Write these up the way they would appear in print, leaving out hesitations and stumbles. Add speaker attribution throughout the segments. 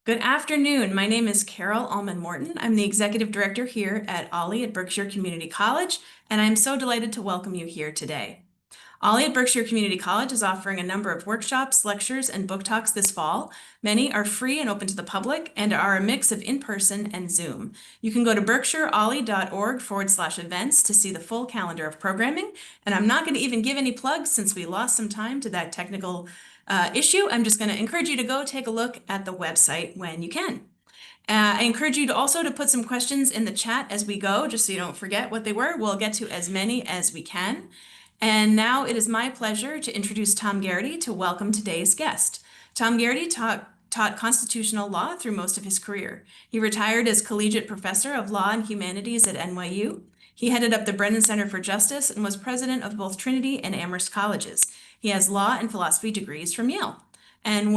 Speaker 1: Good afternoon. My name is Carol Allman Morton. I'm the executive director here at Ollie at Berkshire Community College, and I'm so delighted to welcome you here today. Ollie at Berkshire Community College is offering a number of workshops, lectures, and book talks this fall. Many are free and open to the public and are a mix of in-person and Zoom. You can go to berkshireollie.org/events to see the full calendar of programming. And I'm not going to even give any plugs since we lost some time to that technical issue. I'm just going to encourage you to go take a look at the website when you can. I encourage you to also put some questions in the chat as we go, just so you don't forget what they were. We'll get to as many as we can. And now it is my pleasure to introduce Tom Gerety to welcome today's guest. Tom Gerety taught constitutional law through most of his career. He retired as collegiate professor of law and humanities at NYU. He headed up the Brennan Center for Justice and was president of both Trinity and Amherst colleges. He has law and philosophy degrees from Yale. And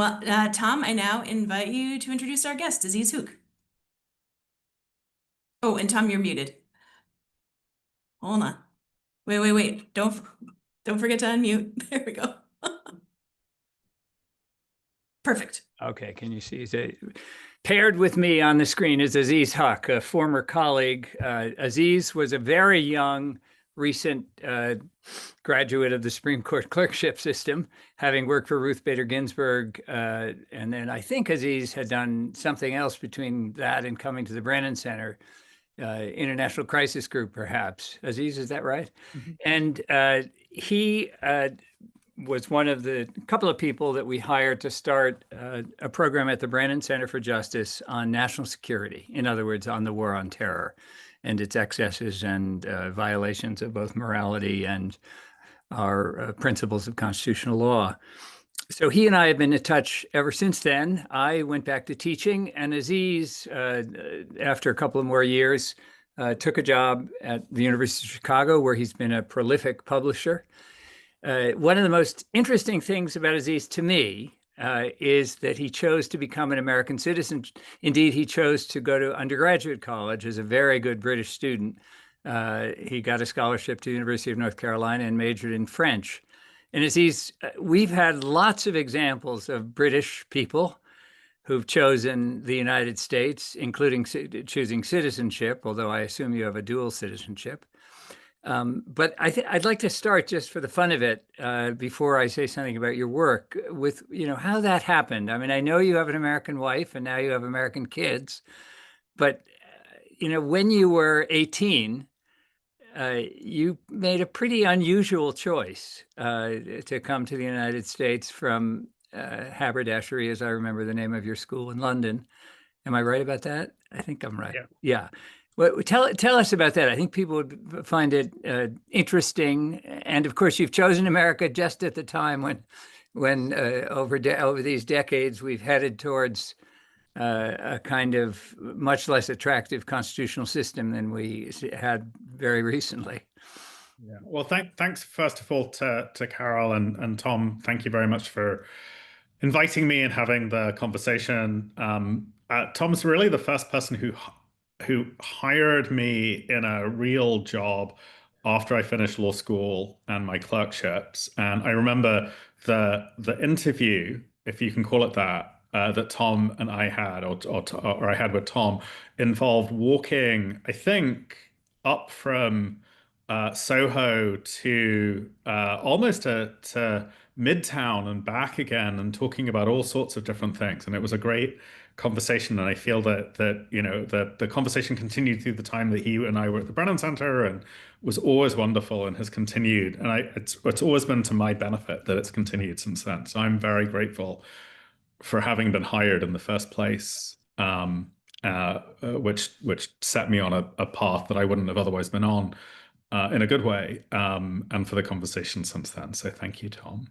Speaker 1: Tom, I now invite you to introduce our guest, Aziz Huq. Oh, and Tom, you're muted. Hold on. Wait. Don't forget to unmute. There we go. Perfect.
Speaker 2: Okay, can you see? Paired with me on the screen is Aziz Huq, a former colleague. Aziz was a very young, recent graduate of the Supreme Court clerkship system, having worked for Ruth Bader Ginsburg. And then I think Aziz had done something else between that and coming to the Brennan Center, International Crisis Group, perhaps. Aziz, is that right? Mm-hmm. And he was one of the couple of people that we hired to start a program at the Brennan Center for Justice on national security. In other words, on the war on terror and its excesses and violations of both morality and our principles of constitutional law. So he and I have been in touch ever since then. I went back to teaching, and Aziz, after a couple of more years, took a job at the University of Chicago, where he's been a prolific publisher. One of the most interesting things about Aziz to me is that he chose to become an American citizen. Indeed, he chose to go to undergraduate college as a very good British student. He got a scholarship to the University of North Carolina and majored in French. And Aziz, we've had lots of examples of British people who've chosen the United States, including choosing citizenship, although I assume you have a dual citizenship. But I'd like to start, just for the fun of it, before I say something about your work, with how that happened. I mean, I know you have an American wife and now you have American kids, but when you were 18, you made a pretty unusual choice to come to the United States from Haberdashery, as I remember the name of your school in London. Am I right about that? I think I'm right. Yeah. Well, tell us about that. I think people would find it interesting. And of course, you've chosen America just at the time when over these decades, we've headed towards a kind of much less attractive constitutional system than we had very recently.
Speaker 3: Yeah. Well, thanks first of all to Carol and Tom. Thank you very much for inviting me and having the conversation. Tom's really the first person who hired me in a real job after I finished law school and my clerkships. And I remember the interview, if you can call it that, that Tom and I had, or I had with Tom, involved walking, I think, up from Soho to almost to Midtown and back again, and talking about all sorts of different things. And it was a great conversation, and I feel that the conversation continued through the time that he and I were at the Brennan Center, and was always wonderful and has continued. And it's always been to my benefit that it's continued since then. So I'm very grateful for having been hired in the first place, which set me on a path that I wouldn't have otherwise been on, in a good way, and for the conversation since then. So thank you, Tom.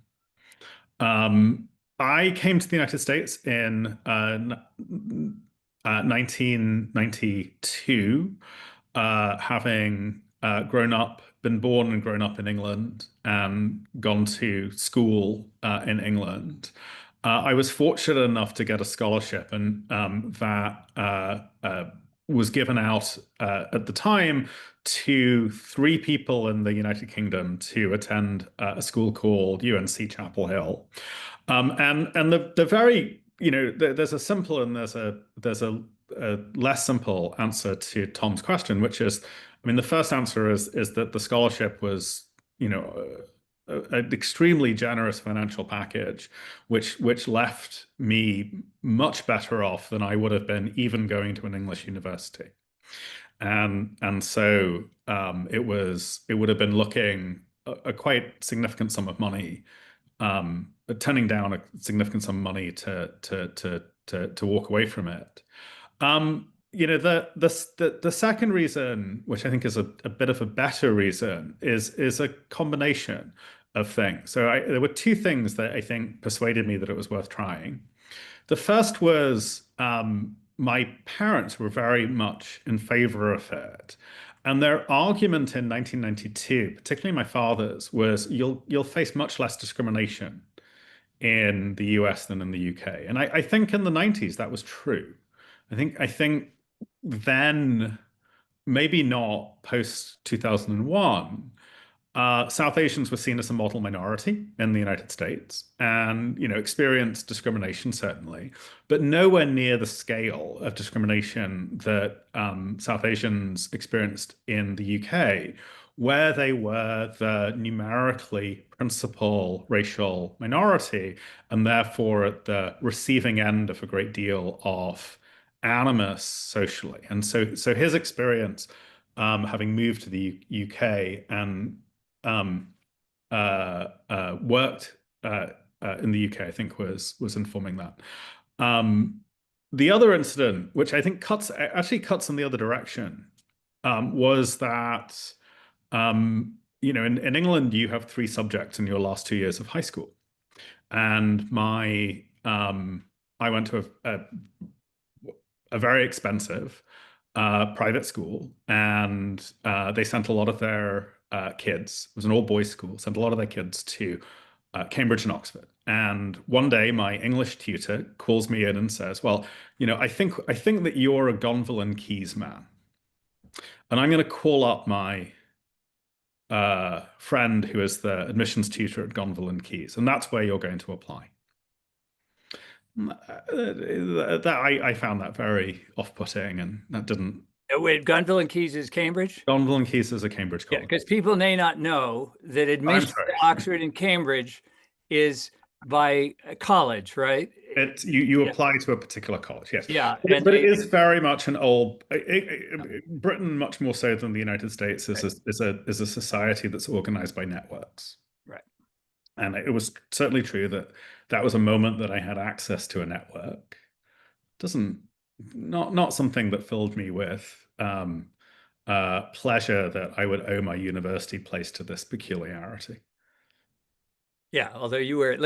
Speaker 3: I came to the United States in 1992, having been born and grown up in England and gone to school in England. I was fortunate enough to get a scholarship, and that was given out at the time to 3 people in the United Kingdom to attend a school called UNC Chapel Hill. And the very there's a simple and there's a less simple answer to Tom's question, which is, I mean, the first answer is that the scholarship was, an extremely generous financial package, which left me much better off than I would have been even going to an English university. And so it would have been looking a quite significant sum of money, turning down a significant sum of money to walk away from it. The second reason, which I think is a bit of a better reason, is a combination of things. So there were two things that I think persuaded me that it was worth trying. The first was my parents were very much in favor of it. And their argument in 1992, particularly my father's, was you'll face much less discrimination in the US than in the UK. And I think in the 90s that was true. I think then, maybe not post 2001, South Asians were seen as a model minority in the United States and, experienced discrimination, certainly, but nowhere near the scale of discrimination that South Asians experienced in the UK, where they were the numerically principal racial minority and therefore at the receiving end of a great deal of animus socially. And so his experience, having moved to the UK and worked in the UK, I think was informing that. The other incident, which I think actually cuts in the other direction, was that in England you have 3 subjects in your last 2 years of high school, and I went to a very expensive private school, and they sent a lot of their kids, it was an all-boys school, sent a lot of their kids to Cambridge and Oxford. And one day my English tutor calls me in and says, well, I think that you're a Gonville and Keys man. And I'm going to call up my friend who is the admissions tutor at Gonville and Keys, and that's where you're going to apply. I found that very off-putting, and that didn't.
Speaker 2: Wait, Gonville and Keys is Cambridge?
Speaker 3: Gonville and Keys is a Cambridge college.
Speaker 2: Yeah, because people may not know that admission to Oxford and Cambridge is by college, right?
Speaker 3: You apply to a particular college, yes.
Speaker 2: Yeah,
Speaker 3: but it is very much an old. Britain, much more so than the United States, is a society that's organized by networks.
Speaker 2: Right.
Speaker 3: And it was certainly true that was a moment that I had access to a network. Not something that filled me with pleasure that I would owe my university place to this peculiarity.
Speaker 2: Yeah, although you were,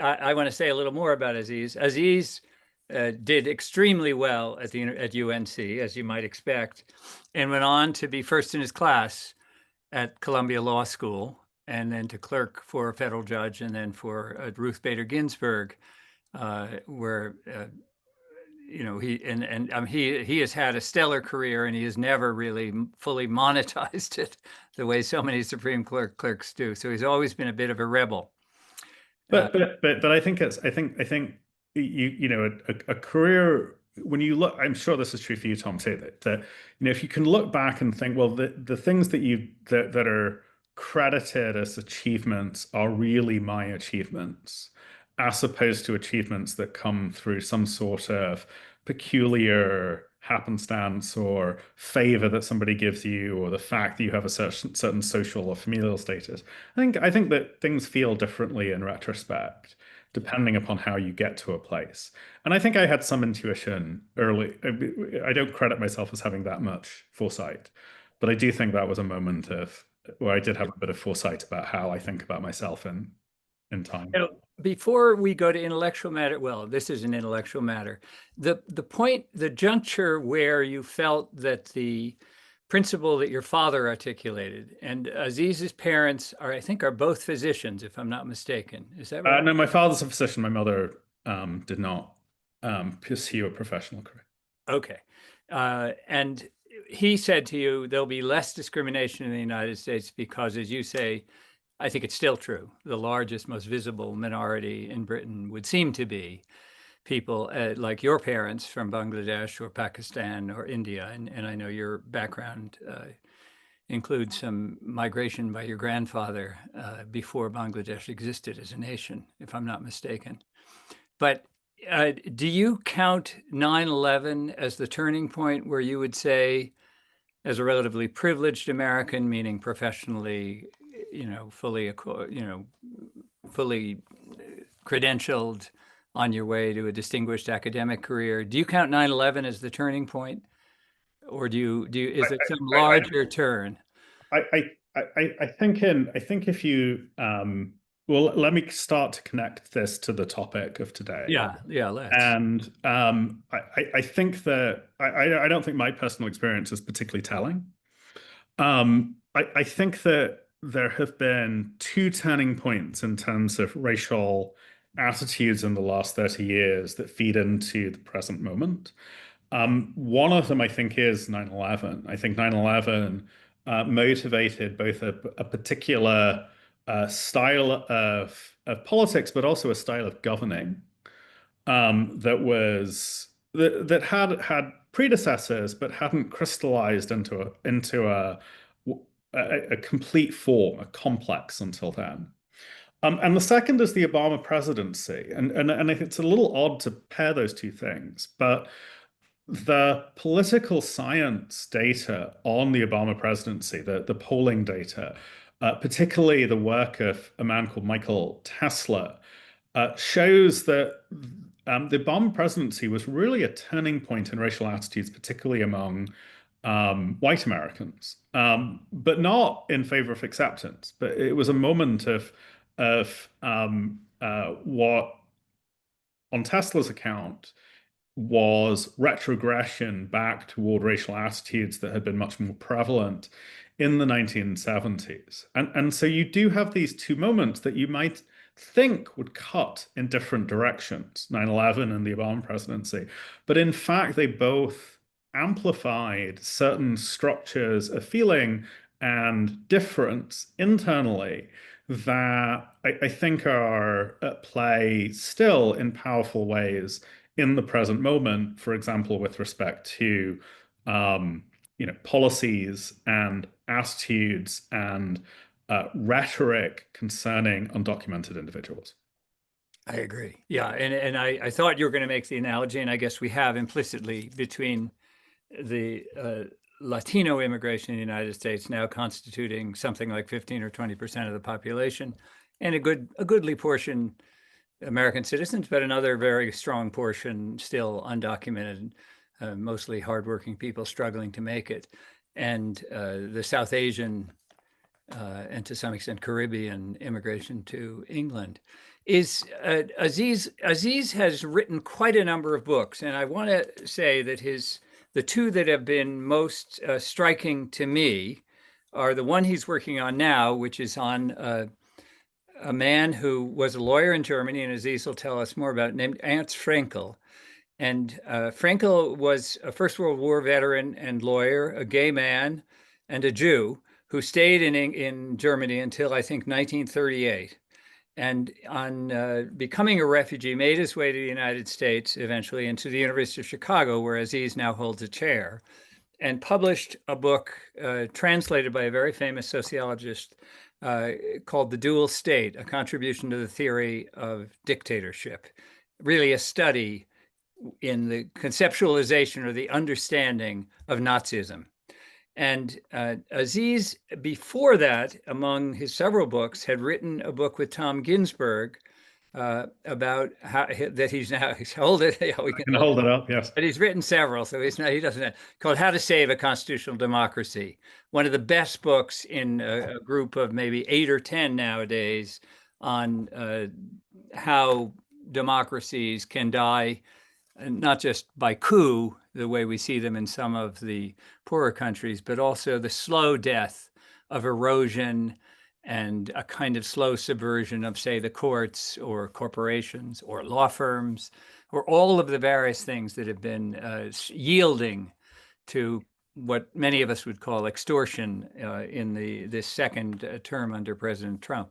Speaker 2: I want to say a little more about Aziz. Aziz did extremely well at UNC, as you might expect, and went on to be first in his class at Columbia Law School, and then to clerk for a federal judge, and then for Ruth Bader Ginsburg, where he has had a stellar career, and he has never really fully monetized it the way so many Supreme Court clerks do. So he's always been a bit of a rebel.
Speaker 3: But I think a career, when you look, I'm sure this is true for you, Tom, too, that if you can look back and think, well, the things that are credited as achievements are really my achievements, as opposed to achievements that come through some sort of peculiar happenstance or favor that somebody gives you, or the fact that you have a certain social or familial status. I think that things feel differently in retrospect, depending upon how you get to a place. And I think I had some intuition early. I don't credit myself as having that much foresight, but I do think that was a moment where I did have a bit of foresight about how I think about myself in time.
Speaker 2: Before we go to intellectual matter, well, this is an intellectual matter. The juncture where you felt that the principle that your father articulated, and Aziz's parents I think are both physicians, if I'm not mistaken. Is that right?
Speaker 3: No, my father's a physician. My mother did not pursue a professional career.
Speaker 2: Okay. And he said to you, there'll be less discrimination in the United States because, as you say, I think it's still true, the largest, most visible minority in Britain would seem to be people like your parents from Bangladesh or Pakistan or India. And I know your background includes some migration by your grandfather before Bangladesh existed as a nation, if I'm not mistaken. But do you count 9/11 as the turning point where you would say, as a relatively privileged American, meaning professionally, fully credentialed on your way to a distinguished academic career, do you count 9/11 as the turning point, or is it some larger turn?
Speaker 3: I think if you well, let me start to connect this to the topic of today.
Speaker 2: Yeah, let's.
Speaker 3: And I think that I don't think my personal experience is particularly telling. I think that there have been two turning points in terms of racial attitudes in the last 30 years that feed into the present moment. One of them, I think, is 9/11. I think 9/11 motivated both a particular style of politics, but also a style of governing that had predecessors, but hadn't crystallized into a complete form, a complex until then. And the second is the Obama presidency, and I think it's a little odd to pair those two things, but the political science data on the Obama presidency, the polling data, particularly the work of a man called Michael Tesler, shows that the Obama presidency was really a turning point in racial attitudes, particularly among white Americans, but not in favor of acceptance. But it was a moment of what, on Tesla's account, was retrogression back toward racial attitudes that had been much more prevalent in the 1970s. And so you do have these two moments that you might think would cut in different directions, 9/11 and the Obama presidency. But in fact, they both amplified certain structures of feeling and difference internally that I think are at play still in powerful ways in the present moment, for example, with respect to policies and attitudes and rhetoric concerning undocumented individuals.
Speaker 2: I agree. Yeah, and I thought you were going to make the analogy, and I guess we have implicitly, between the Latino immigration in the United States now constituting something like 15 or 20% of the population, and a goodly portion American citizens, but another very strong portion still undocumented, mostly hardworking people struggling to make it, and the South Asian and to some extent Caribbean immigration to England. Aziz has written quite a number of books, and I want to say that the two that have been most striking to me are the one he's working on now, which is on a man who was a lawyer in Germany, and Aziz will tell us more about, named Ernst Fränkel. And Fränkel was a First World War veteran and lawyer, a gay man, and a Jew who stayed in Germany until, I think, 1938. And on becoming a refugee, made his way to the United States eventually, and to the University of Chicago, where Aziz now holds a chair, and published a book translated by a very famous sociologist called The Dual State, a contribution to the theory of dictatorship, really a study in the conceptualization or the understanding of Nazism. And Aziz, before that, among his several books, had written a book with Tom Ginsburg about how that he's hold it. Yeah, we can
Speaker 3: hold it up, yes.
Speaker 2: But he's written several, so he doesn't, called How to Save a Constitutional Democracy. One of the best books in a group of maybe 8 or 10 nowadays on how democracies can die, not just by coup, the way we see them in some of the poorer countries, but also the slow death of erosion and a kind of slow subversion of, say, the courts or corporations or law firms, or all of the various things that have been yielding to what many of us would call extortion in this second term under President Trump.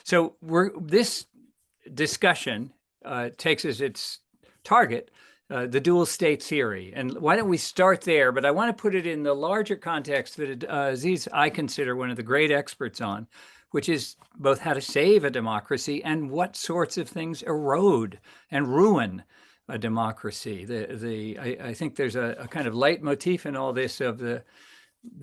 Speaker 2: So this discussion takes as its target, the dual state theory. And why don't we start there? But I want to put it in the larger context that Aziz, I consider one of the great experts on, which is both how to save a democracy and what sorts of things erode and ruin a democracy. I think there's a kind of leitmotif in all this of the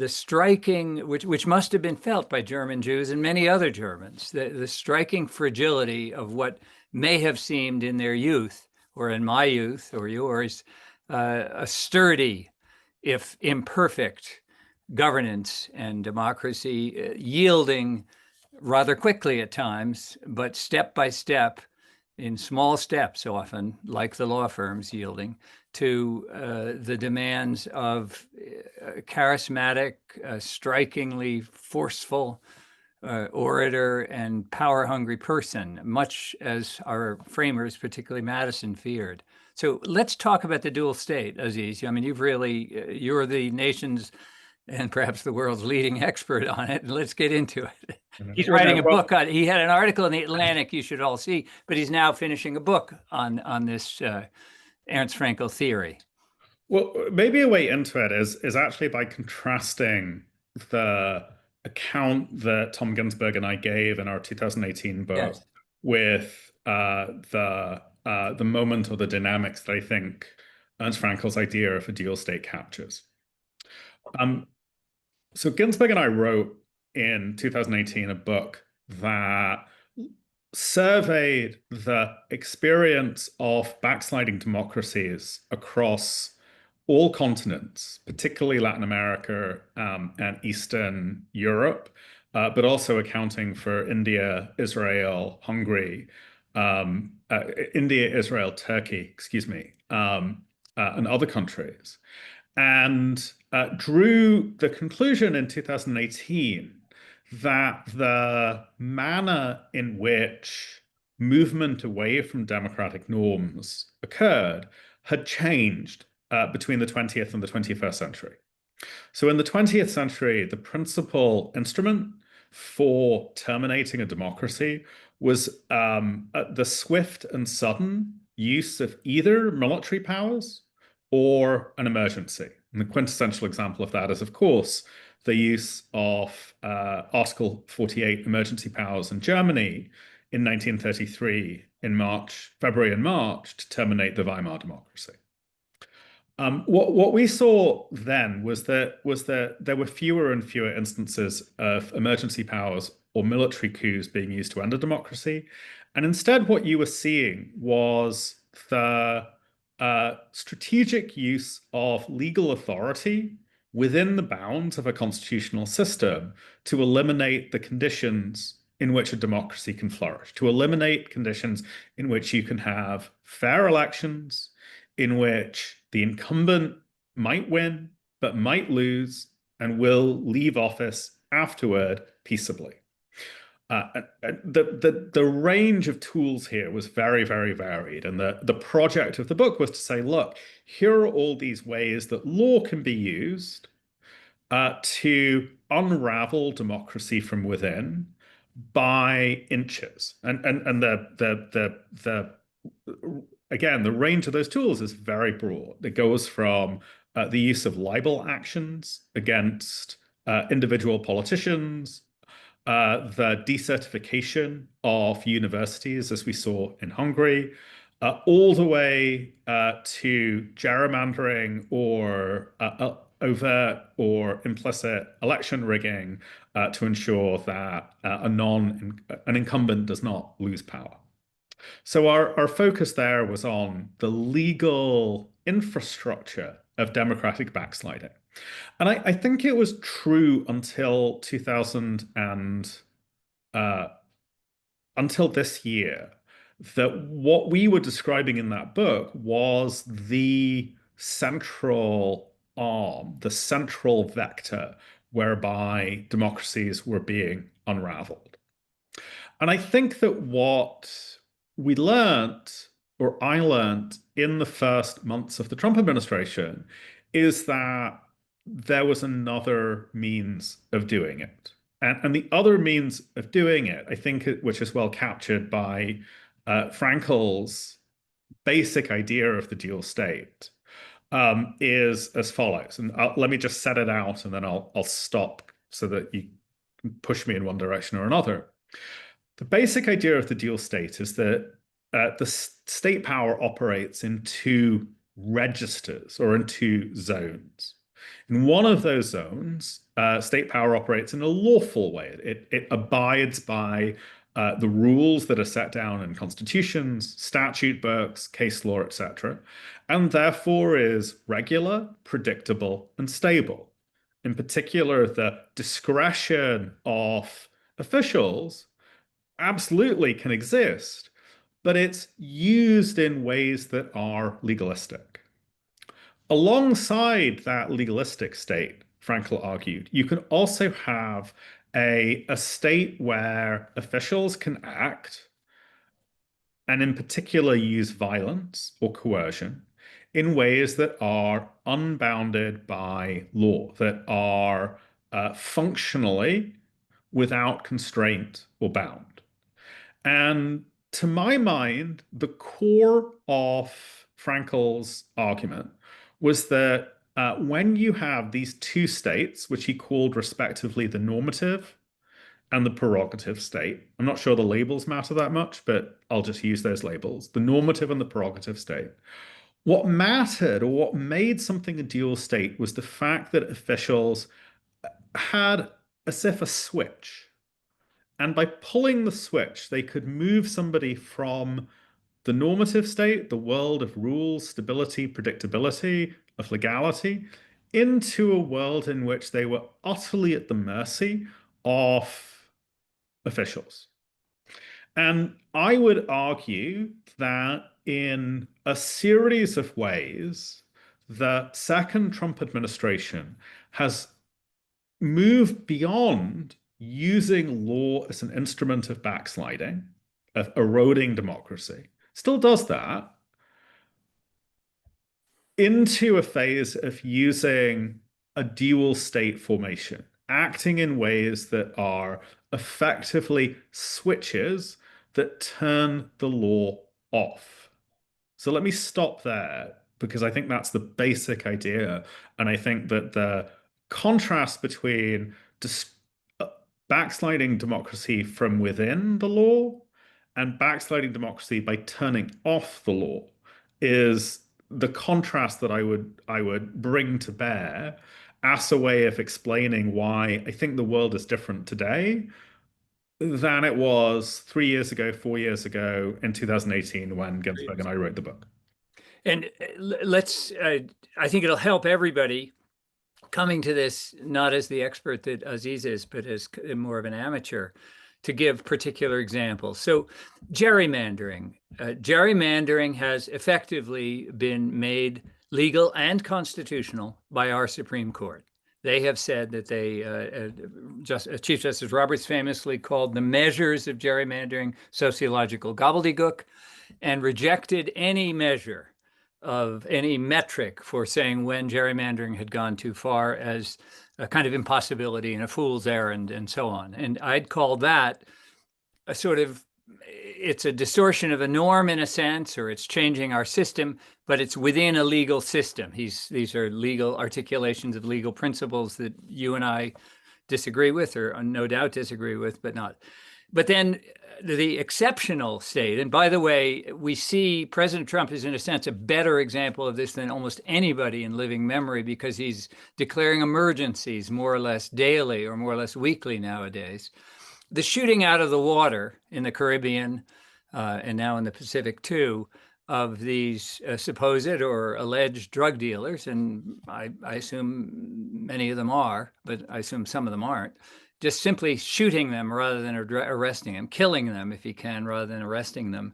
Speaker 2: striking, which must have been felt by German Jews and many other Germans, the striking fragility of what may have seemed in their youth, or in my youth or yours, a sturdy, if imperfect, governance and democracy, yielding rather quickly at times, but step by step, in small steps often, like the law firms, yielding to the demands of a charismatic, strikingly forceful orator and power-hungry person, much as our framers, particularly Madison, feared. So let's talk about the dual state, Aziz. I mean, you're the nation's and perhaps the world's leading expert on it. And let's get into it. He's writing a book on it. He had an article in the Atlantic you should all see, but he's now finishing a book on this Ernst Fränkel theory.
Speaker 3: Well, maybe a way into it is actually by contrasting the account that Tom Ginsburg and I gave in our 2018 book
Speaker 2: Yes.
Speaker 3: with the moment or the dynamics that I think Ernst Frankel's idea of a dual state captures. So Ginsburg and I wrote in 2018 a book that surveyed the experience of backsliding democracies across all continents, particularly Latin America and Eastern Europe, but also accounting for India, Israel, Hungary, India, Israel, Turkey, excuse me, and other countries. And drew the conclusion in 2018 that the manner in which movement away from democratic norms occurred had changed between the 20th and the 21st century. So in the 20th century, the principal instrument for terminating a democracy was the swift and sudden use of either military powers or an emergency. And the quintessential example of that is, of course, the use of Article 48 emergency powers in Germany in 1933 in February and March to terminate the Weimar democracy. What we saw then was that there were fewer and fewer instances of emergency powers or military coups being used to end a democracy. And instead, what you were seeing was the strategic use of legal authority within the bounds of a constitutional system to eliminate the conditions in which a democracy can flourish, to eliminate conditions in which you can have fair elections, in which the incumbent might win, but might lose, and will leave office afterward peaceably. The range of tools here was very, very varied. And the project of the book was to say, look, here are all these ways that law can be used to unravel democracy from within by inches. And again, the range of those tools is very broad. It goes from the use of libel actions against individual politicians, the decertification of universities, as we saw in Hungary, all the way to gerrymandering or overt or implicit election rigging to ensure that an incumbent does not lose power. So our focus there was on the legal infrastructure of democratic backsliding. And I think it was true until until this year, that what we were describing in that book was the central arm, the central vector whereby democracies were being unraveled. And I think that what we learned, or I learned in the first months of the Trump administration, is that there was another means of doing it. And the other means of doing it, I think, which is well captured by Frankel's basic idea of the dual state is as follows. And let me just set it out, and then I'll stop so that you can push me in one direction or another. The basic idea of the dual state is that the state power operates in two registers, or in two zones. In one of those zones, state power operates in a lawful way. It abides by the rules that are set down in constitutions, statute books, case law, etc., and therefore is regular, predictable, and stable. In particular, the discretion of officials absolutely can exist, but it's used in ways that are legalistic. Alongside that legalistic state, Fränkel argued, you can also have a state where officials can act, and in particular use violence or coercion, in ways that are unbounded by law, that are functionally without constraint or bound. And to my mind, the core of Fränkel's argument was that when you have these two states, which he called respectively the normative and the prerogative state, I'm not sure the labels matter that much, but I'll just use those labels, the normative and the prerogative state. What mattered, or what made something a dual state, was the fact that officials had as if a switch. And by pulling the switch, they could move somebody from the normative state, the world of rules, stability, predictability, of legality, into a world in which they were utterly at the mercy of officials. And I would argue that in a series of ways, the second Trump administration has moved beyond using law as an instrument of backsliding, of eroding democracy, still does that, into a phase of using a dual state formation, acting in ways that are effectively switches that turn the law off. So let me stop there, because I think that's the basic idea. And I think that the contrast between backsliding democracy from within the law and backsliding democracy by turning off the law is the contrast that I would bring to bear as a way of explaining why I think the world is different today than it was 3 years ago, 4 years ago, in 2018 when Ginsburg and I wrote the book.
Speaker 2: And I think it'll help everybody coming to this, not as the expert that Aziz is, but as more of an amateur, to give particular examples. So gerrymandering. Gerrymandering has effectively been made legal and constitutional by our Supreme Court. They have said that Chief Justice Roberts famously called the measures of gerrymandering sociological gobbledygook, and rejected any measure of any metric for saying when gerrymandering had gone too far as a kind of impossibility and a fool's errand and so on. And I'd call that a sort of, it's a distortion of a norm in a sense, or it's changing our system, but it's within a legal system. These are legal articulations of legal principles that you and I disagree with, or no doubt disagree with, but not. But then the exceptional state, and by the way, we see President Trump is in a sense a better example of this than almost anybody in living memory, because he's declaring emergencies more or less daily or more or less weekly nowadays. The shooting out of the water in the Caribbean and now in the Pacific too, of these supposed or alleged drug dealers, and I assume many of them are, but I assume some of them aren't, just simply shooting them rather than arresting them, killing them if you can, rather than arresting them,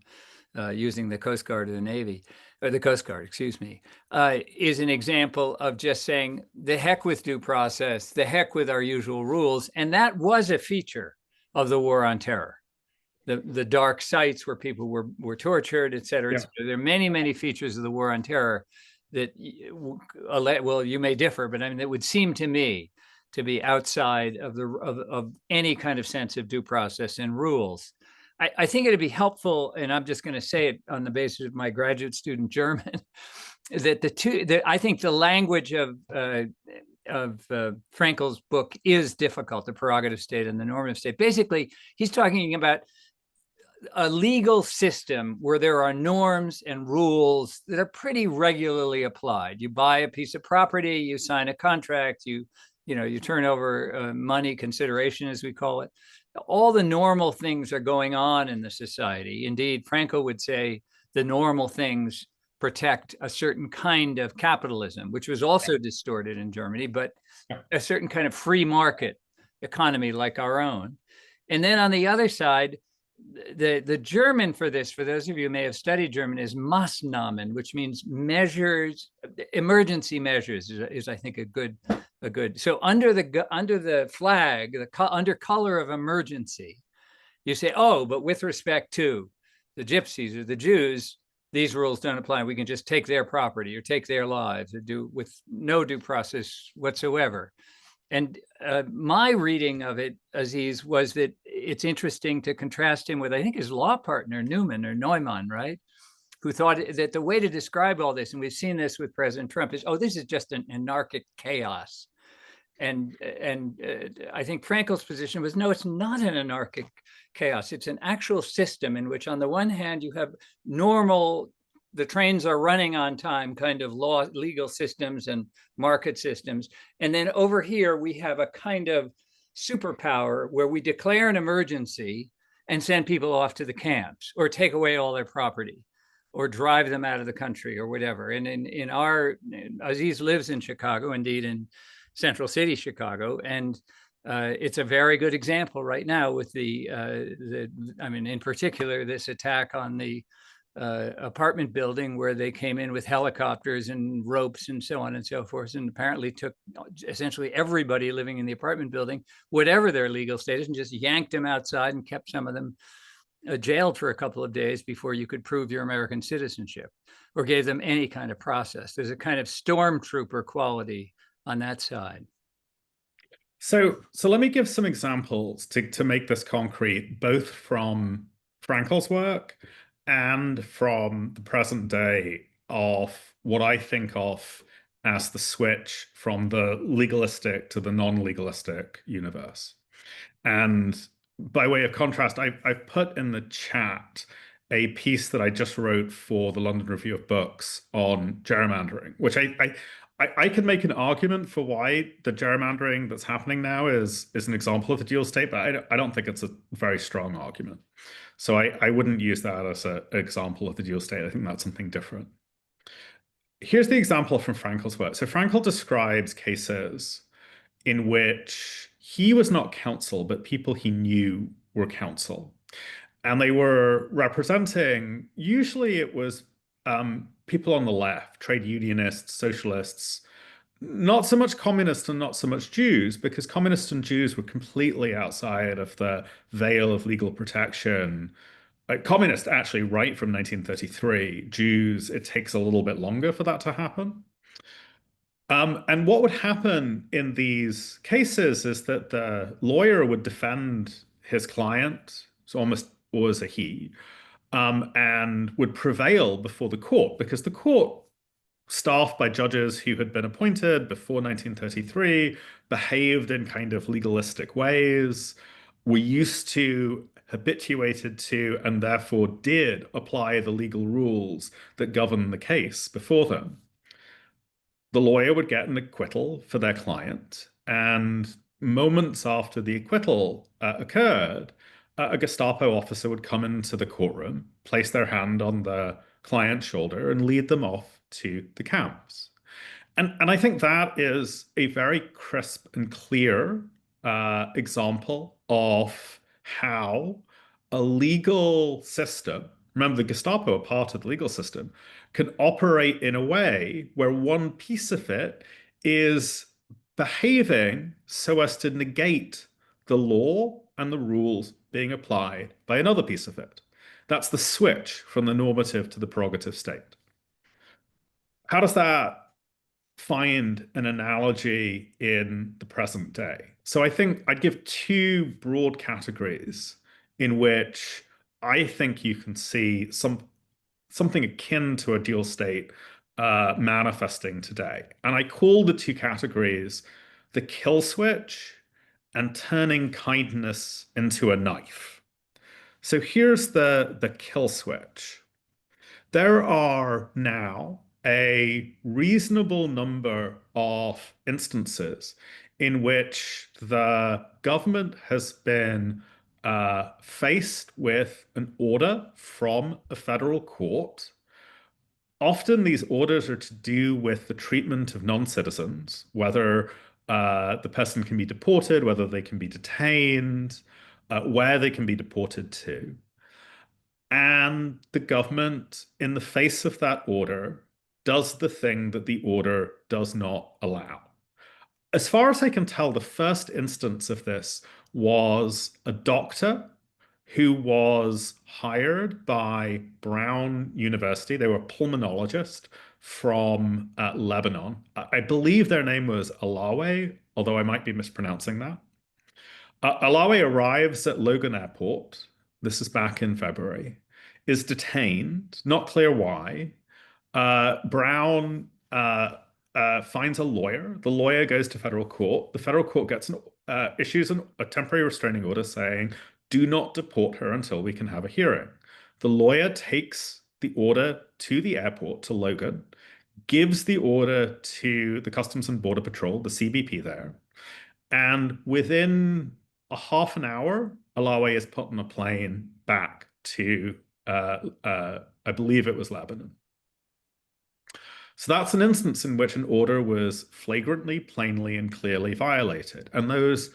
Speaker 2: using the Coast Guard or the Navy, or the Coast Guard, excuse me, is an example of just saying, the heck with due process, the heck with our usual rules. And that was a feature of the War on Terror. The dark sites where people were tortured, et cetera, et cetera. There are many, many features of the War on Terror that, well, you may differ, but I mean, it would seem to me to be outside of any kind of sense of due process and rules. I think it'd be helpful, and I'm just going to say it on the basis of my graduate student German, that I think the language of Frankel's book is difficult, the prerogative state and the normative state. Basically, he's talking about a legal system where there are norms and rules that are pretty regularly applied. You buy a piece of property, you sign a contract, you turn over money, consideration, as we call it. All the normal things are going on in the society. Indeed, Frankel would say the normal things protect a certain kind of capitalism, which was also distorted in Germany, but a certain kind of free market economy like our own. And then on the other side, the German for this, for those of you who may have studied German, is Maßnahmen, which means measures, emergency measures is I think a good. So under the flag, under color of emergency, you say, oh, but with respect to the gypsies or the Jews, these rules don't apply. We can just take their property or take their lives or do with no due process whatsoever. And my reading of it, Aziz, was that it's interesting to contrast him with, I think, his law partner, Neumann, right? Who thought that the way to describe all this, and we've seen this with President Trump, is, oh, this is just an anarchic chaos. And I think Frankel's position was, no, it's not an anarchic chaos. It's an actual system in which, on the one hand, you have normal, the trains are running on time kind of legal systems and market systems. And then over here, we have a kind of superpower where we declare an emergency and send people off to the camps or take away all their property or drive them out of the country or whatever. And Aziz lives in Chicago, indeed in Central City, Chicago. And it's a very good example right now with in particular, this attack on the apartment building where they came in with helicopters and ropes and so on and so forth, and apparently took essentially everybody living in the apartment building, whatever their legal status, and just yanked them outside and kept some of them jailed for a couple of days before you could prove your American citizenship or gave them any kind of process. There's a kind of stormtrooper quality on that side.
Speaker 3: So let me give some examples to make this concrete, both from Frankel's work and from the present day, of what I think of as the switch from the legalistic to the non-legalistic universe. And by way of contrast, I've put in the chat a piece that I just wrote for the London Review of Books on gerrymandering, which I could make an argument for why the gerrymandering that's happening now is an example of the dual state, but I don't think it's a very strong argument. So I wouldn't use that as an example of the dual state. I think that's something different. Here's the example from Frankel's work. So Fränkel describes cases in which he was not counsel, but people he knew were counsel. And they were representing, usually it was people on the left, trade unionists, socialists, not so much communists and not so much Jews, because communists and Jews were completely outside of the veil of legal protection. Communists actually right from 1933. Jews, it takes a little bit longer for that to happen. And what would happen in these cases is that the lawyer would defend his client, so almost always a he, and would prevail before the court, because the court, staffed by judges who had been appointed before 1933, behaved in kind of legalistic ways, were used to, habituated to, and therefore did apply the legal rules that govern the case before them. The lawyer would get an acquittal for their client, and moments after the acquittal occurred, a Gestapo officer would come into the courtroom, place their hand on the client's shoulder, and lead them off to the camps. And I think that is a very crisp and clear example of how a legal system, remember the Gestapo are part of the legal system, can operate in a way where one piece of it is behaving so as to negate the law and the rules being applied by another piece of it. That's the switch from the normative to the prerogative state. How does that find an analogy in the present day? So I think I'd give two broad categories in which I think you can see something akin to a dual state manifesting today. And I call the two categories the kill switch and turning kindness into a knife. So here's the kill switch. There are now a reasonable number of instances in which the government has been faced with an order from a federal court. Often these orders are to do with the treatment of non-citizens, whether the person can be deported, whether they can be detained, where they can be deported to. And the government, in the face of that order, does the thing that the order does not allow. As far as I can tell, the first instance of this was a doctor who was hired by Brown University. They were a pulmonologist from Lebanon. I believe their name was Alawi, although I might be mispronouncing that. Alawi arrives at Logan Airport. This is back in February. Is detained, not clear why. Brown finds a lawyer. The lawyer goes to federal court. The federal court issues a temporary restraining order saying, do not deport her until we can have a hearing. The lawyer takes the order to the airport, to Logan, gives the order to the Customs and Border Patrol, the CBP there, and within a half an hour, Alawi is put on a plane back to, I believe it was Lebanon. So that's an instance in which an order was flagrantly, plainly, and clearly violated. And those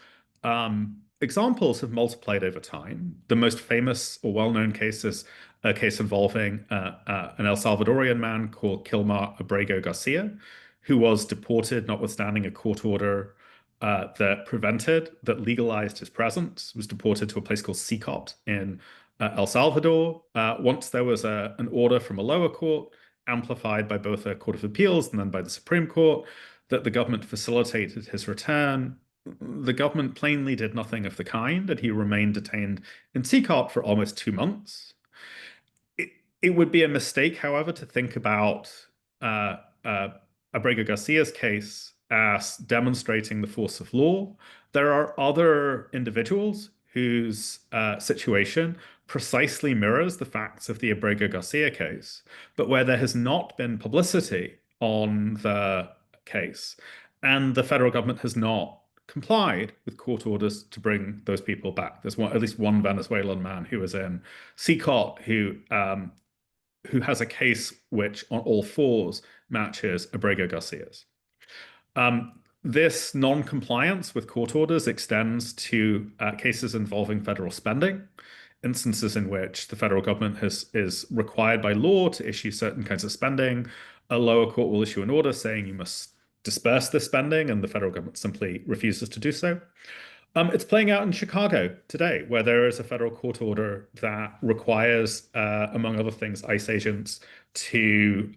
Speaker 3: examples have multiplied over time. The most famous or well-known case is a case involving an El Salvadorian man called Kilmar Abrego Garcia, who was deported notwithstanding a court order that legalized his presence, was deported to a place called Secot in El Salvador. Once there was an order from a lower court, amplified by both a court of appeals and then by the Supreme Court, that the government facilitated his return. The government plainly did nothing of the kind, and he remained detained in Secot for almost 2 months. It would be a mistake, however, to think about Abrego Garcia's case as demonstrating the force of law. There are other individuals whose situation precisely mirrors the facts of the Abrego Garcia case, but where there has not been publicity on the case, and the federal government has not complied with court orders to bring those people back. There's at least one Venezuelan man who was in Secot who has a case which on all fours matches Abrego Garcia's. This non-compliance with court orders extends to cases involving federal spending, instances in which the federal government is required by law to issue certain kinds of spending. A lower court will issue an order saying you must disperse this spending, and the federal government simply refuses to do so. It's playing out in Chicago today, where there is a federal court order that requires, among other things, ICE agents to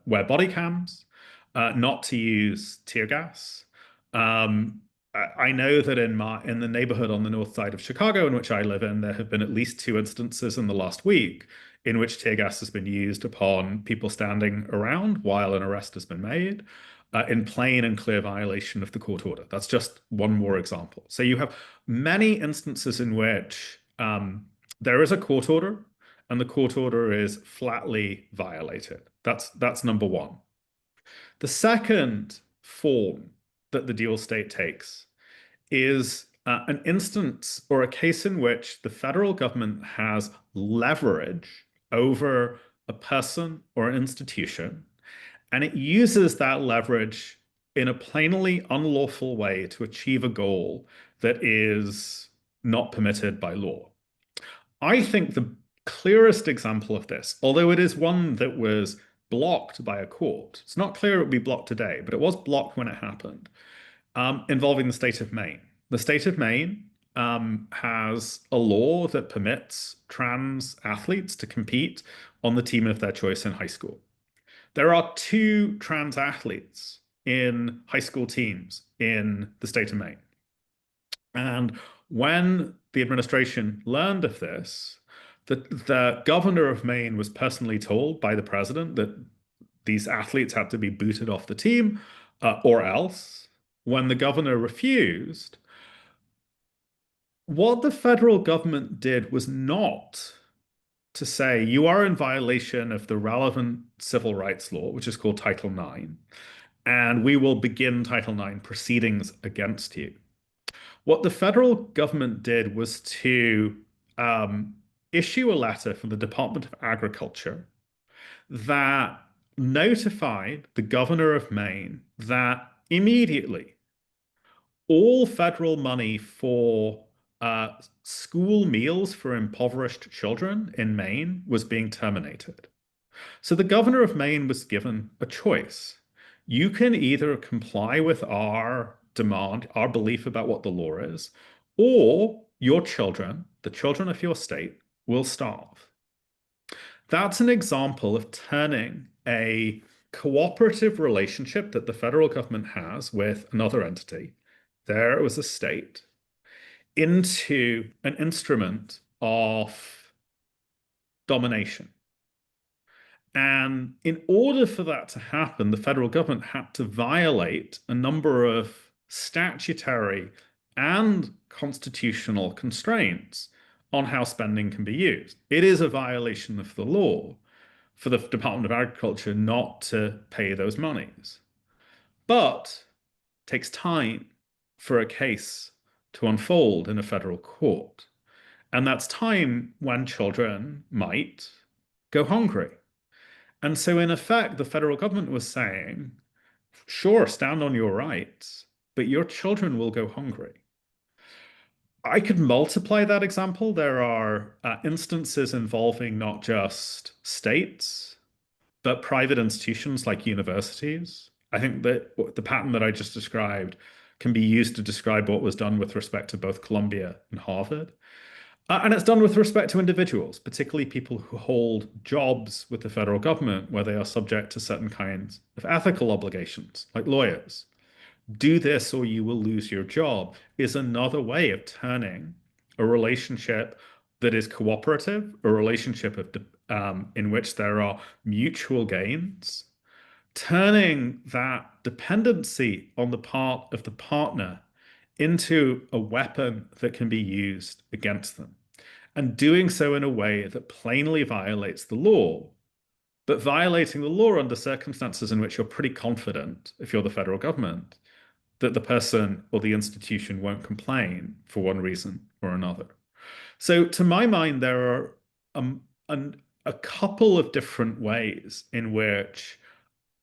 Speaker 3: wear body cams, not to use tear gas. I know that in the neighborhood on the north side of Chicago in which I live in, there have been at least 2 instances in the last week in which tear gas has been used upon people standing around while an arrest has been made, in plain and clear violation of the court order. That's just one more example. So you have many instances in which there is a court order and the court order is flatly violated. That's number one. The second form that the dual state takes is an instance or a case in which the federal government has leverage over a person or an institution, and it uses that leverage in a plainly unlawful way to achieve a goal that is not permitted by law. I think the clearest example of this, although it is one that was blocked by a court, it's not clear it would be blocked today, but it was blocked when it happened, involving the state of Maine. The state of Maine has a law that permits trans athletes to compete on the team of their choice in high school. There are 2 trans athletes in high school teams in the state of Maine. And when the administration learned of this, The governor of Maine was personally told by the president that these athletes had to be booted off the team, or else. When the governor refused, what the federal government did was not to say you are in violation of the relevant civil rights law, which is called Title IX, and we will begin Title IX proceedings against you. What the federal government did was to issue a letter from the Department of Agriculture that notified the governor of Maine that immediately all federal money for school meals for impoverished children in Maine was being terminated. So the governor of Maine was given a choice. You can either comply with our demand, our belief about what the law is, or your children, the children of your state, will starve. That's an example of turning a cooperative relationship that the federal government has with another entity, there it was a state, into an instrument of domination. And in order for that to happen, the federal government had to violate a number of statutory and constitutional constraints on how spending can be used. It is a violation of the law for the Department of Agriculture not to pay those monies. But it takes time for a case to unfold in a federal court. And that's time when children might go hungry. And so in effect, the federal government was saying, sure, stand on your rights, but your children will go hungry. I could multiply that example. There are instances involving not just states, but private institutions like universities. I think that the pattern that I just described can be used to describe what was done with respect to both Columbia and Harvard. And it's done with respect to individuals, particularly people who hold jobs with the federal government where they are subject to certain kinds of ethical obligations, like lawyers. Do this or you will lose your job is another way of turning a relationship that is cooperative, a relationship of in which there are mutual gains, turning that dependency on the part of the partner into a weapon that can be used against them, and doing so in a way that plainly violates the law, but violating the law under circumstances in which you're pretty confident, if you're the federal government, that the person or the institution won't complain for one reason or another. So to my mind, there are a couple of different ways in which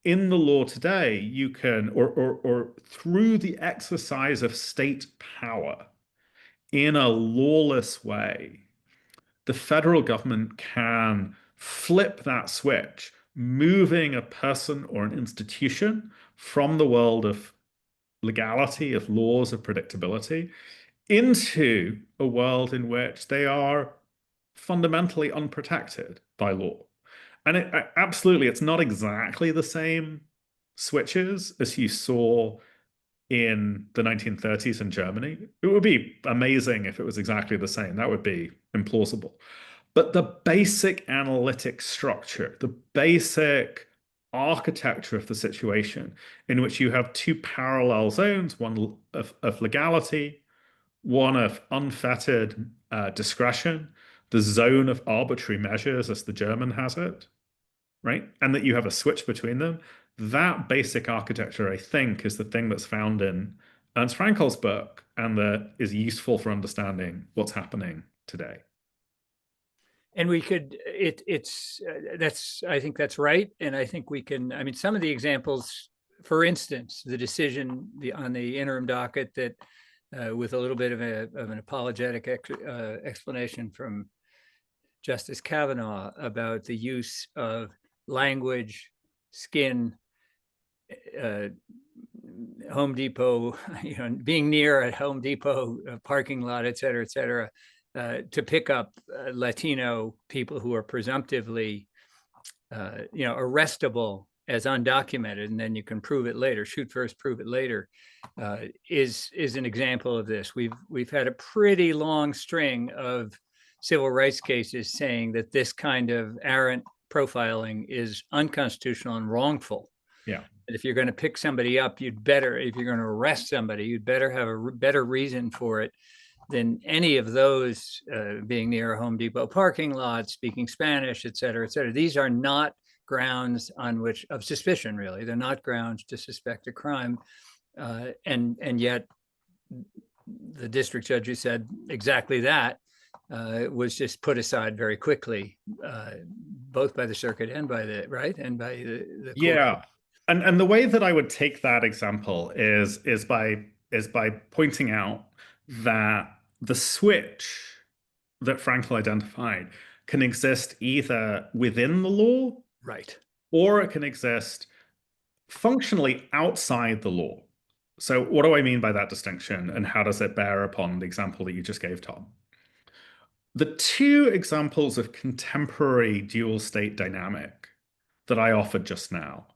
Speaker 3: in the law today, you can, or through the exercise of state power in a lawless way, the federal government can flip that switch, moving a person or an institution from the world of legality, of laws, of predictability, into a world in which they are fundamentally unprotected by law. And absolutely, it's not exactly the same switches as you saw in the 1930s in Germany. It would be amazing if it was exactly the same. That would be implausible. But the basic analytic structure, the basic architecture of the situation in which you have two parallel zones, one of legality, one of unfettered discretion, the zone of arbitrary measures as the German has it, right? And that you have a switch between them. That basic architecture, I think, is the thing that's found in Ernst Fränkel's book and that is useful for understanding what's happening today.
Speaker 2: And we could, I think that's right. And I think we can, I mean, some of the examples, for instance, the decision on the interim docket that with a little bit of an apologetic explanation from Justice Kavanaugh about the use of language, skin, Home Depot, being near a Home Depot parking lot, et cetera, to pick up Latino people who are presumptively, arrestable as undocumented, and then you can prove it later. Shoot first, prove it later, is an example of this. We've had a pretty long string of civil rights cases saying that this kind of errant profiling is unconstitutional and wrongful.
Speaker 3: Yeah.
Speaker 2: And if you're going to pick somebody up, if you're going to arrest somebody, you'd better have a better reason for it than any of those being near a Home Depot parking lot, speaking Spanish, et cetera, et cetera. These are not grounds on which of suspicion, really. They're not grounds to suspect a crime. And yet the district judge who said exactly that was just put aside very quickly, both by the circuit and by the the court.
Speaker 3: Yeah. And the way that I would take that example is by pointing out that the switch that Fränkel identified can exist either within the law,
Speaker 2: right,
Speaker 3: or it can exist functionally outside the law. So what do I mean by that distinction, and how does it bear upon the example that you just gave, Tom? The two examples of contemporary dual state dynamic that I offered just now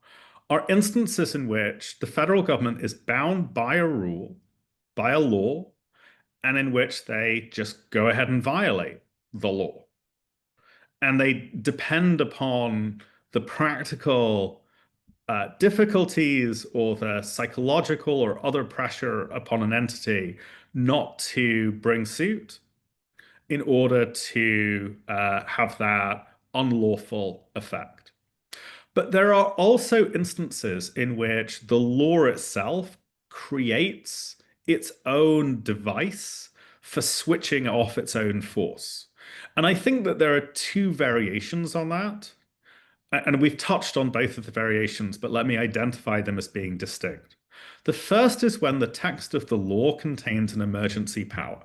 Speaker 3: are instances in which the federal government is bound by a rule, by a law, and in which they just go ahead and violate the law. And they depend upon the practical difficulties or the psychological or other pressure upon an entity not to bring suit in order to have that unlawful effect. But there are also instances in which the law itself creates its own device for switching off its own force. And I think that there are two variations on that. And we've touched on both of the variations, but let me identify them as being distinct. The first is when the text of the law contains an emergency power.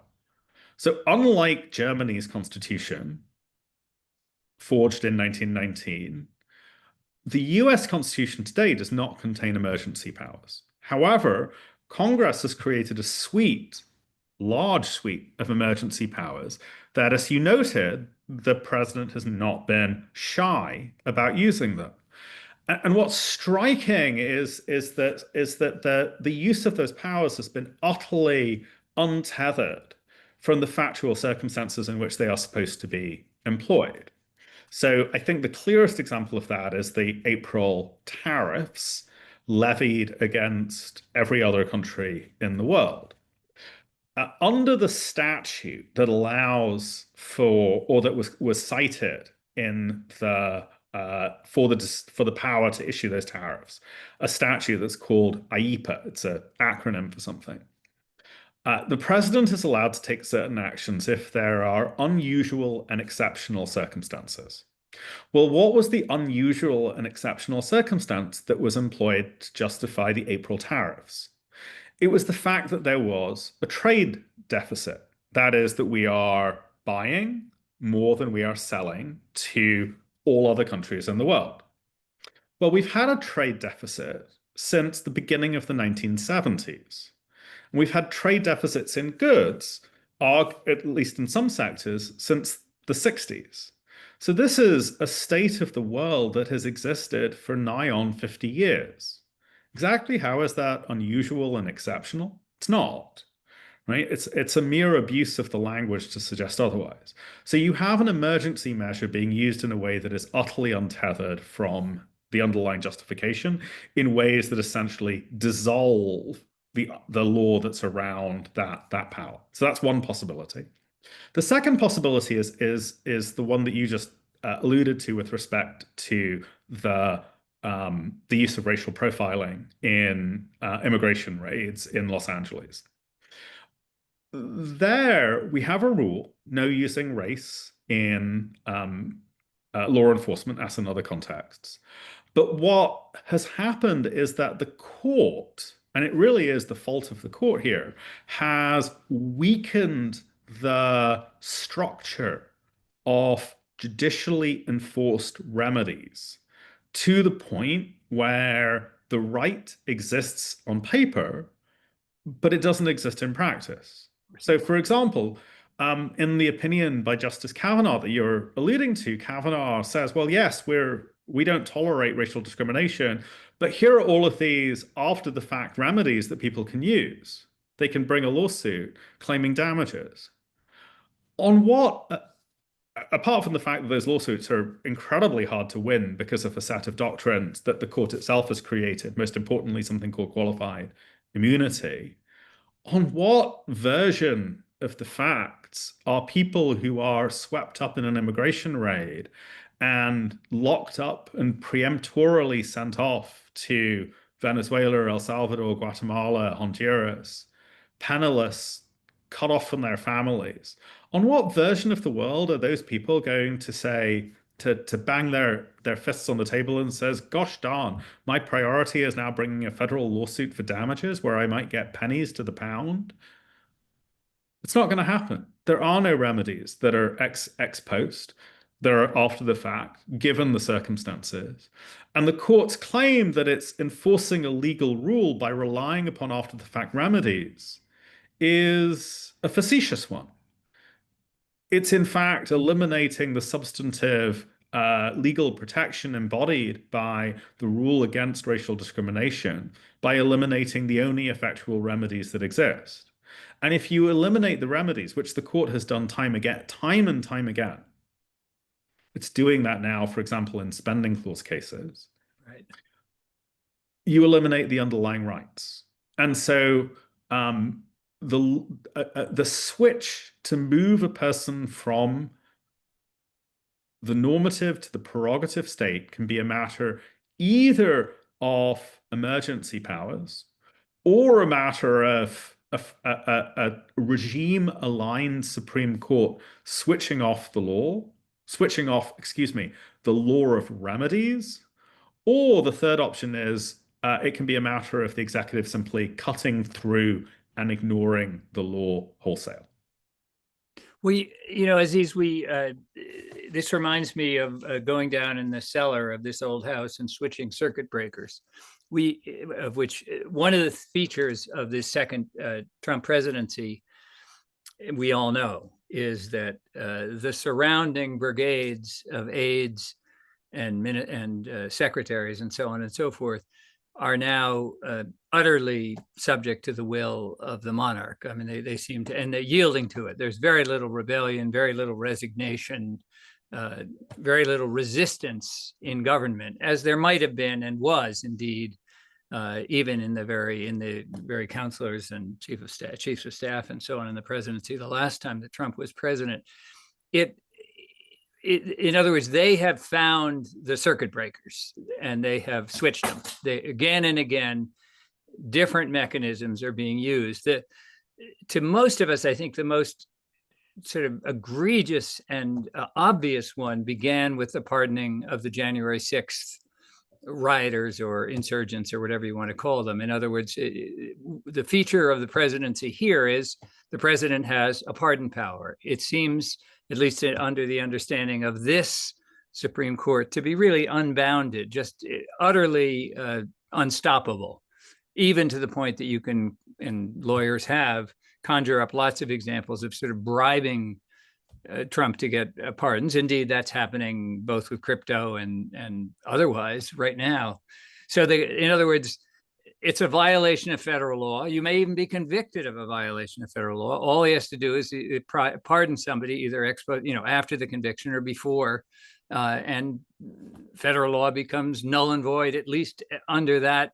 Speaker 3: So unlike Germany's constitution, forged in 1919, the US Constitution today does not contain emergency powers. However, Congress has created a large suite of emergency powers that, as you noted, the president has not been shy about using them. And what's striking is that the use of those powers has been utterly untethered from the factual circumstances in which they are supposed to be employed. So I think the clearest example of that is the April tariffs levied against every other country in the world. Under the statute that allows for, or that was cited in the for the power to issue those tariffs, a statute that's called IEEPA, it's an acronym for something. The president is allowed to take certain actions if there are unusual and exceptional circumstances. Well, what was the unusual and exceptional circumstance that was employed to justify the April tariffs? It was the fact that there was a trade deficit. That is, that we are buying more than we are selling to all other countries in the world. Well, we've had a trade deficit since the beginning of the 1970s. We've had trade deficits in goods, at least in some sectors, since the 60s. So this is a state of the world that has existed for nigh on 50 years. Exactly how is that unusual and exceptional? It's not, right? It's a mere abuse of the language to suggest otherwise. So you have an emergency measure being used in a way that is utterly untethered from the underlying justification in ways that essentially dissolve the law that's around that power. So that's one possibility. The second possibility is the one that you just alluded to with respect to the use of racial profiling in immigration raids in Los Angeles. There, we have a rule, no using race in law enforcement, as in other contexts. But what has happened is that the court, and it really is the fault of the court here, has weakened the structure of judicially enforced remedies to the point where the right exists on paper, but it doesn't exist in practice. So, for example, in the opinion by Justice Kavanaugh that you're alluding to, Kavanaugh says, well, yes, we don't tolerate racial discrimination, but here are all of these after-the-fact remedies that people can use. They can bring a lawsuit claiming damages. On what apart from the fact that those lawsuits are incredibly hard to win because of a set of doctrines that the court itself has created, most importantly, something called qualified immunity, on what version of the facts are people who are swept up in an immigration raid and locked up and preemptorily sent off to Venezuela, El Salvador, Guatemala, Honduras, penniless, cut off from their families? On what version of the world are those people going to say, to bang their fists on the table and says, gosh darn, my priority is now bringing a federal lawsuit for damages where I might get pennies to the pound? It's not going to happen. There are no remedies that are ex post, that are after the fact, given the circumstances. And the court's claim that it's enforcing a legal rule by relying upon after the fact remedies is a facetious one. It's in fact eliminating the substantive legal protection embodied by the rule against racial discrimination by eliminating the only effectual remedies that exist. And if you eliminate the remedies, which the court has done time and time again, it's doing that now, for example, in spending clause cases,
Speaker 2: Right.
Speaker 3: You eliminate the underlying rights. And so the switch to move a person from the normative to the prerogative state can be a matter either of emergency powers or a matter of a regime-aligned Supreme Court switching off the law, the law of remedies, or the third option is it can be a matter of the executive simply cutting through and ignoring the law wholesale.
Speaker 2: Aziz, this reminds me of going down in the cellar of this old house and switching circuit breakers. Of which one of the features of this second Trump presidency, we all know, is that the surrounding brigades of aides and secretaries and so on and so forth are now utterly subject to the will of the monarch. I mean, they seem to, and they're yielding to it. There's very little rebellion, very little resignation, very little resistance in government, as there might have been and was indeed, even in the very counselors and chiefs of staff and so on in the presidency. The last time that Trump was president, in other words, they have found the circuit breakers and they have switched them. They again and again, different mechanisms are being used. To most of us, I think the most sort of egregious and obvious one began with the pardoning of the January 6th rioters or insurgents or whatever you want to call them. In other words, the feature of the presidency here is the president has a pardon power. It seems, at least under the understanding of this Supreme Court, to be really unbounded, just utterly unstoppable, even to the point that you can, and lawyers have, conjure up lots of examples of sort of bribing Trump to get pardons. Indeed, that's happening both with crypto and otherwise right now. So in other words, it's a violation of federal law. You may even be convicted of a violation of federal law. All he has to do is pardon somebody either after the conviction or before, and federal law becomes null and void, at least under that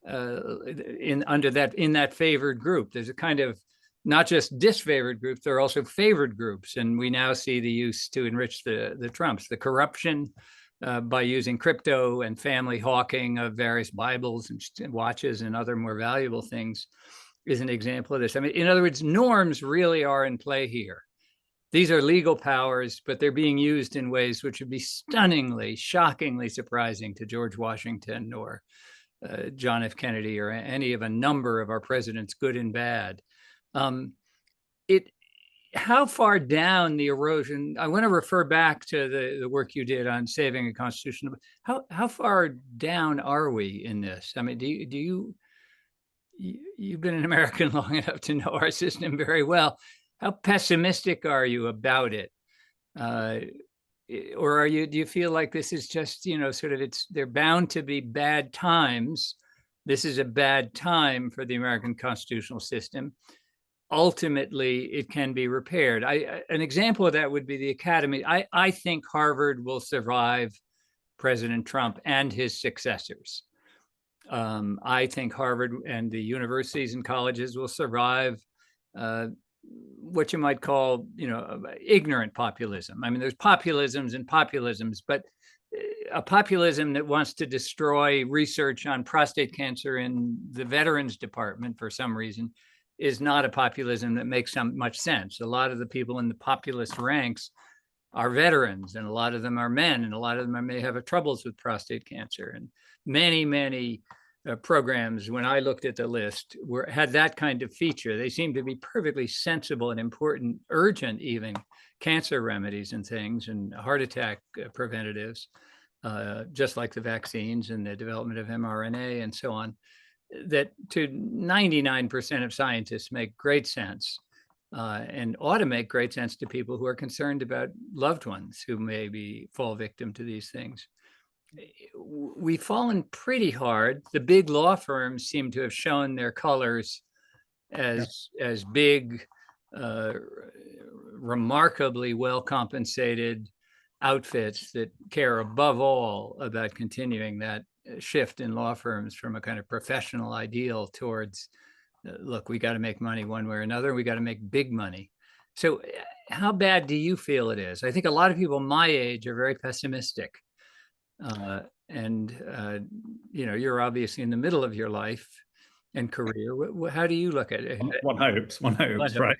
Speaker 2: in that favored group. There's a kind of not just disfavored groups, there are also favored groups. And we now see the use to enrich the Trumps, the corruption by using crypto and family hawking of various Bibles and watches and other more valuable things is an example of this. I mean, in other words, norms really are in play here. These are legal powers, but they're being used in ways which would be stunningly, shockingly surprising to George Washington or John F. Kennedy or any of a number of our presidents, good and bad. How far down the erosion, I want to refer back to the work you did on saving a constitution. How far down are we in this? I mean, you've been an American long enough to know our system very well. How pessimistic are you about it? Or do you feel like this is just, they're bound to be bad times. This is a bad time for the American constitutional system. ultimately it can be repaired. An example of that would be the academy. I think Harvard will survive President Trump and his successors. I think Harvard and the universities and colleges will survive what you might call, ignorant populism. I mean, there's populisms and populisms, but a populism that wants to destroy research on prostate cancer in the Veterans Department for some reason is not a populism that makes much sense. A lot of the people in the populist ranks are veterans, and a lot of them are men, and a lot of them may have troubles with prostate cancer. And many programs, when I looked at the list, had that kind of feature. They seem to be perfectly sensible and important, urgent even, cancer remedies and things, and heart attack preventatives, just like the vaccines and the development of mRNA and so on, that to 99% of scientists make great sense, and ought to make great sense to people who are concerned about loved ones who maybe fall victim to these things. We've fallen pretty hard. The big law firms seem to have shown their colors as big, remarkably well compensated outfits that care above all about continuing that shift in law firms from a kind of professional ideal towards, look, we got to make money one way or another. We got to make big money. So how bad do you feel it is? I think a lot of people my age are very pessimistic. You're obviously in the middle of your life and career. How do you look at it?
Speaker 3: One hopes, right?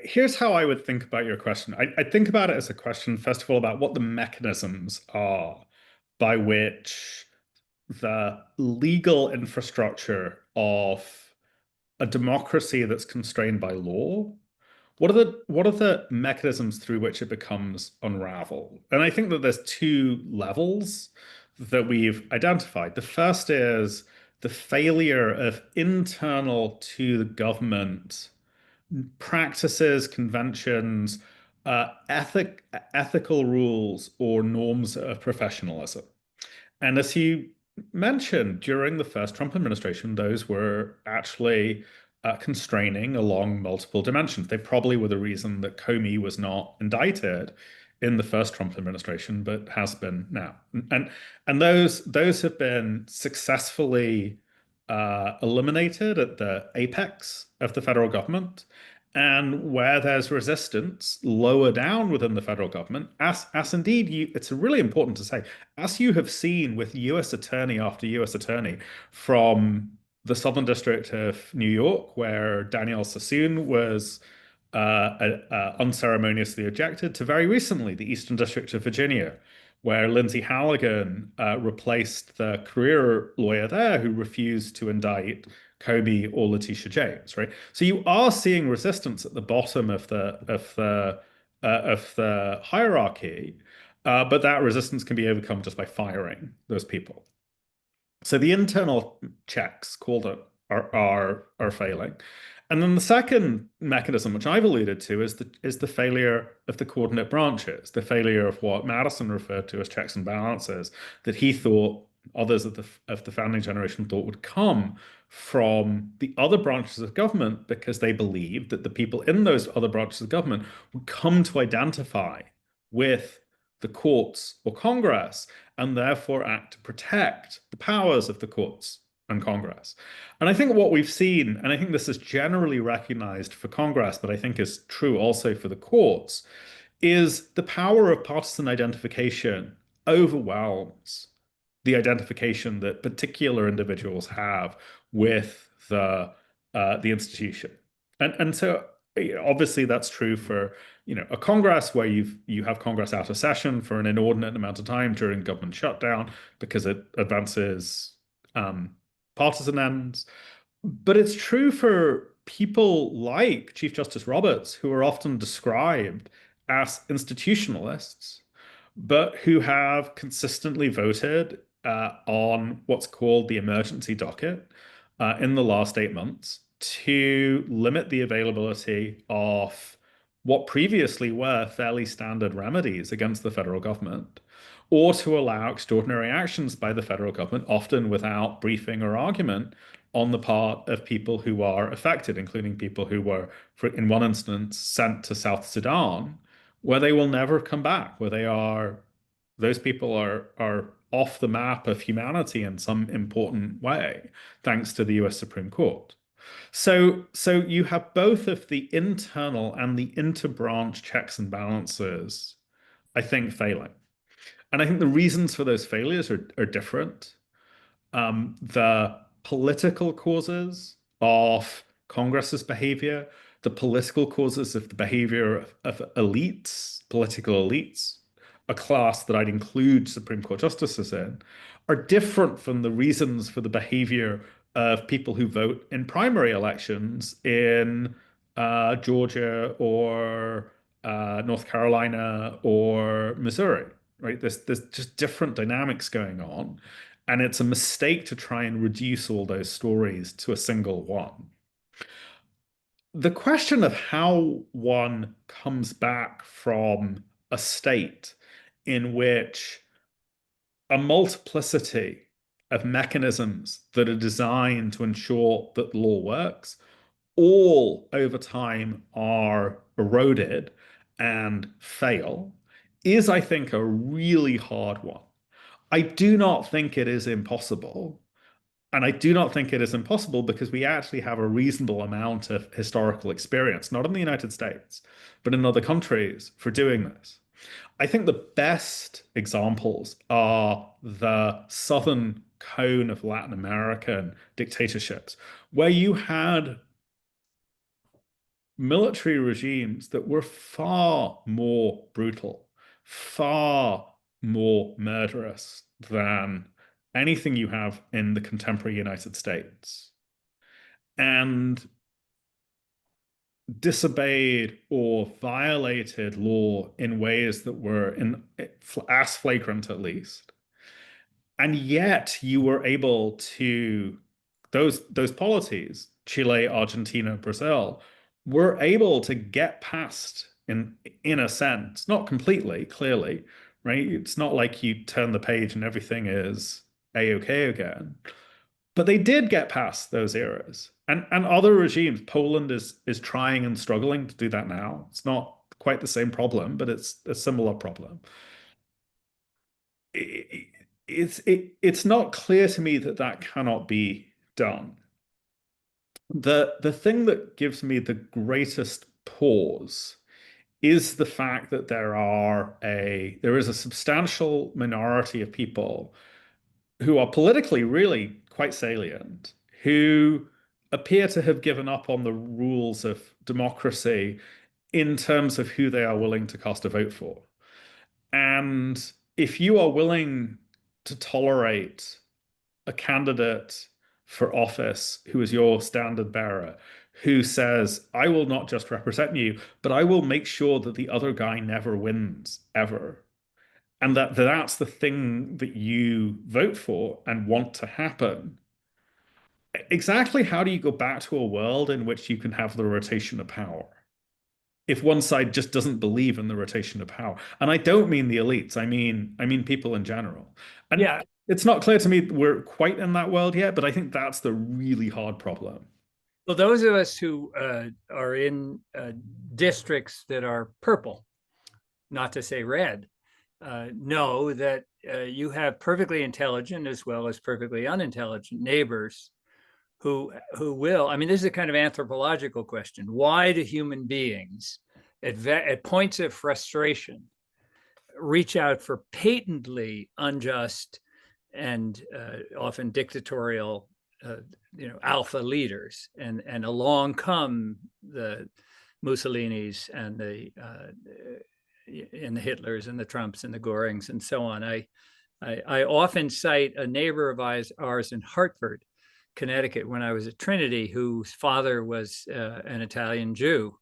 Speaker 3: Here's how I would think about your question. I think about it as a question, first of all, about what the mechanisms are by which the legal infrastructure of a democracy that's constrained by law, what are the mechanisms through which it becomes unraveled? And I think that there's two levels that we've identified. The first is the failure of internal to the government practices, conventions, ethical rules, or norms of professionalism. And as you mentioned, during the first Trump administration, those were actually constraining along multiple dimensions. They probably were the reason that Comey was not indicted in the first Trump administration, but has been now. And those have been successfully eliminated at the apex of the federal government. And where there's resistance lower down within the federal government, as indeed it's really important to say, as you have seen with US attorney after US attorney, from the Southern District of New York, where Danielle Sassoon was unceremoniously ejected, to very recently the Eastern District of Virginia, where Lindsay Halligan replaced the career lawyer there who refused to indict Comey or Letitia James, right? So you are seeing resistance at the bottom of the hierarchy, but that resistance can be overcome just by firing those people. So the internal checks called it are failing. And then the second mechanism, which I've alluded to, is the failure of the coordinate branches, the failure of what Madison referred to as checks and balances, that he thought others of the founding generation thought would come from the other branches of government, because they believed that the people in those other branches of government would come to identify with the courts or Congress and therefore act to protect the powers of the courts and Congress. And I think what we've seen, and I think this is generally recognized for Congress, but I think is true also for the courts, is the power of partisan identification overwhelms the identification that particular individuals have with the institution. And so obviously that's true for a Congress where you have Congress out of session for an inordinate amount of time during government shutdown because it advances partisan ends. But it's true for people like Chief Justice Roberts, who are often described as institutionalists, but who have consistently voted on what's called the emergency docket in the last 8 months to limit the availability of what previously were fairly standard remedies against the federal government, or to allow extraordinary actions by the federal government, often without briefing or argument on the part of people who are affected, including people who were, in one instance, sent to South Sudan, where they will never come back, where those people are off the map of humanity in some important way, thanks to the US Supreme Court. So you have both of the internal and the interbranch checks and balances, I think, failing. And I think the reasons for those failures are different. The political causes of Congress's behavior, the political causes of the behavior of elites, political elites, a class that I'd include Supreme Court justices in, are different from the reasons for the behavior of people who vote in primary elections in Georgia or North Carolina or Missouri, right? There's just different dynamics going on. And it's a mistake to try and reduce all those stories to a single one. The question of how one comes back from a state in which a multiplicity of mechanisms that are designed to ensure that law works all over time are eroded and fail is, I think, a really hard one. I do not think it is impossible. And I do not think it is impossible because we actually have a reasonable amount of historical experience, not in the United States, but in other countries for doing this. I think the best examples are the southern cone of Latin American dictatorships, where you had military regimes that were far more brutal, far more murderous than anything you have in the contemporary United States, and disobeyed or violated law in ways that were as flagrant, at least. And yet you were able to, those polities, Chile, Argentina, Brazil, were able to get past, in a sense, not completely, clearly, right? It's not like you turn the page and everything is A-okay again. But they did get past those eras. And other regimes, Poland is trying and struggling to do that now. It's not quite the same problem, but it's a similar problem. It's not clear to me that that cannot be done. The thing that gives me the greatest pause is the fact that there is a substantial minority of people who are politically really quite salient, who appear to have given up on the rules of democracy in terms of who they are willing to cast a vote for. And if you are willing to tolerate a candidate for office who is your standard bearer, who says, I will not just represent you, but I will make sure that the other guy never wins, ever. And that's the thing that you vote for and want to happen. Exactly how do you go back to a world in which you can have the rotation of power if one side just doesn't believe in the rotation of power? And I don't mean the elites. I mean people in general. And yeah, it's not clear to me we're quite in that world yet, but I think that's the really hard problem.
Speaker 2: Well, those of us who are in districts that are purple, not to say red, know that you have perfectly intelligent as well as perfectly unintelligent neighbors who will, I mean, this is a kind of anthropological question. Why do human beings at points of frustration reach out for patently unjust and often dictatorial alpha leaders, and along come the Mussolinis and the Hitlers and the Trumps and the Gorings and so on. I often cite a neighbor of ours in Hartford, Connecticut, when I was at Trinity, whose father was an Italian Jew,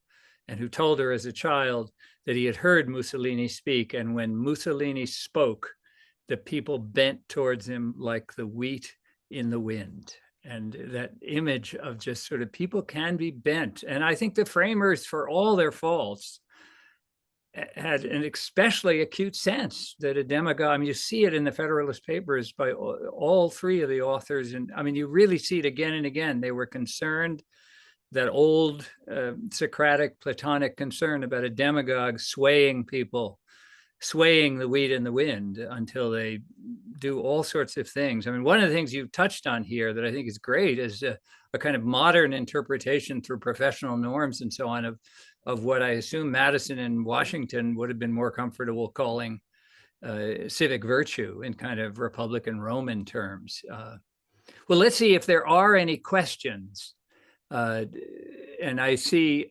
Speaker 2: and who told her as a child that he had heard Mussolini speak, and when Mussolini spoke, the people bent towards him like the wheat in the wind. And that image of just sort of people can be bent. And I think the framers, for all their faults, had an especially acute sense that a demagogue, I mean, you see it in the Federalist Papers by all three of the authors. And I mean, you really see it again and again. They were concerned, that old Socratic, Platonic concern about a demagogue swaying people, swaying the wheat in the wind until they do all sorts of things. I mean, one of the things you touched on here that I think is great is a kind of modern interpretation through professional norms and so on of what I assume Madison and Washington would have been more comfortable calling civic virtue in kind of Republican Roman terms. Well, let's see if there are any questions. And I see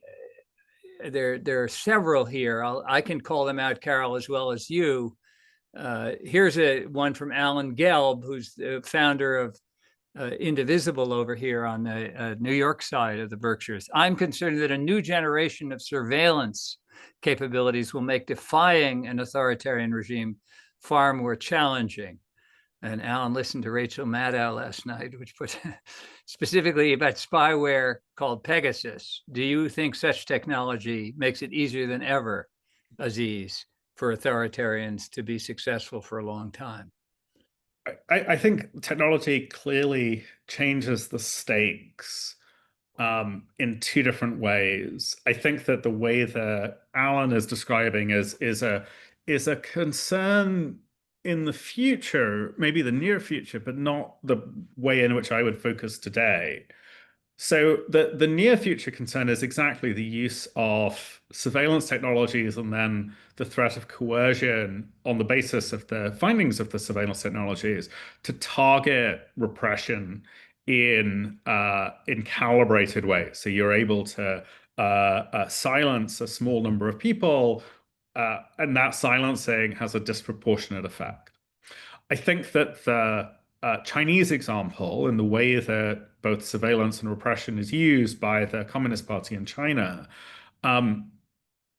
Speaker 2: there are several here. I can call them out, Carol, as well as you. Here's one from Alan Gelb, who's the founder of Indivisible over here on the New York side of the Berkshires. I'm concerned that a new generation of surveillance capabilities will make defying an authoritarian regime far more challenging. And Alan listened to Rachel Maddow last night, which put specifically about spyware called Pegasus. Do you think such technology makes it easier than ever, Aziz, for authoritarians to be successful for a long time?
Speaker 3: I think technology clearly changes the stakes in two different ways. I think that the way that Alan is describing is a concern in the future, maybe the near future, but not the way in which I would focus today. So the near future concern is exactly the use of surveillance technologies and then the threat of coercion on the basis of the findings of the surveillance technologies to target repression in calibrated ways. So you're able to silence a small number of people, and that silencing has a disproportionate effect. I think that the Chinese example, in the way that both surveillance and repression is used by the Communist Party in China,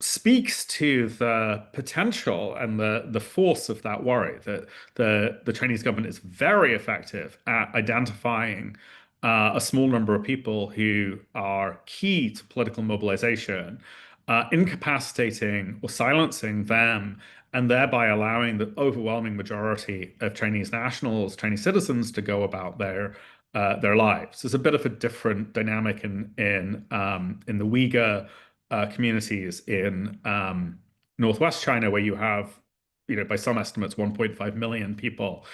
Speaker 3: speaks to the potential and the force of that worry, that the Chinese government is very effective at identifying a small number of people who are key to political mobilization, incapacitating or silencing them, and thereby allowing the overwhelming majority of Chinese nationals, Chinese citizens, to go about their lives. There's a bit of a different dynamic in the Uyghur communities in northwest China, where you have, by some estimates, 1.5 million people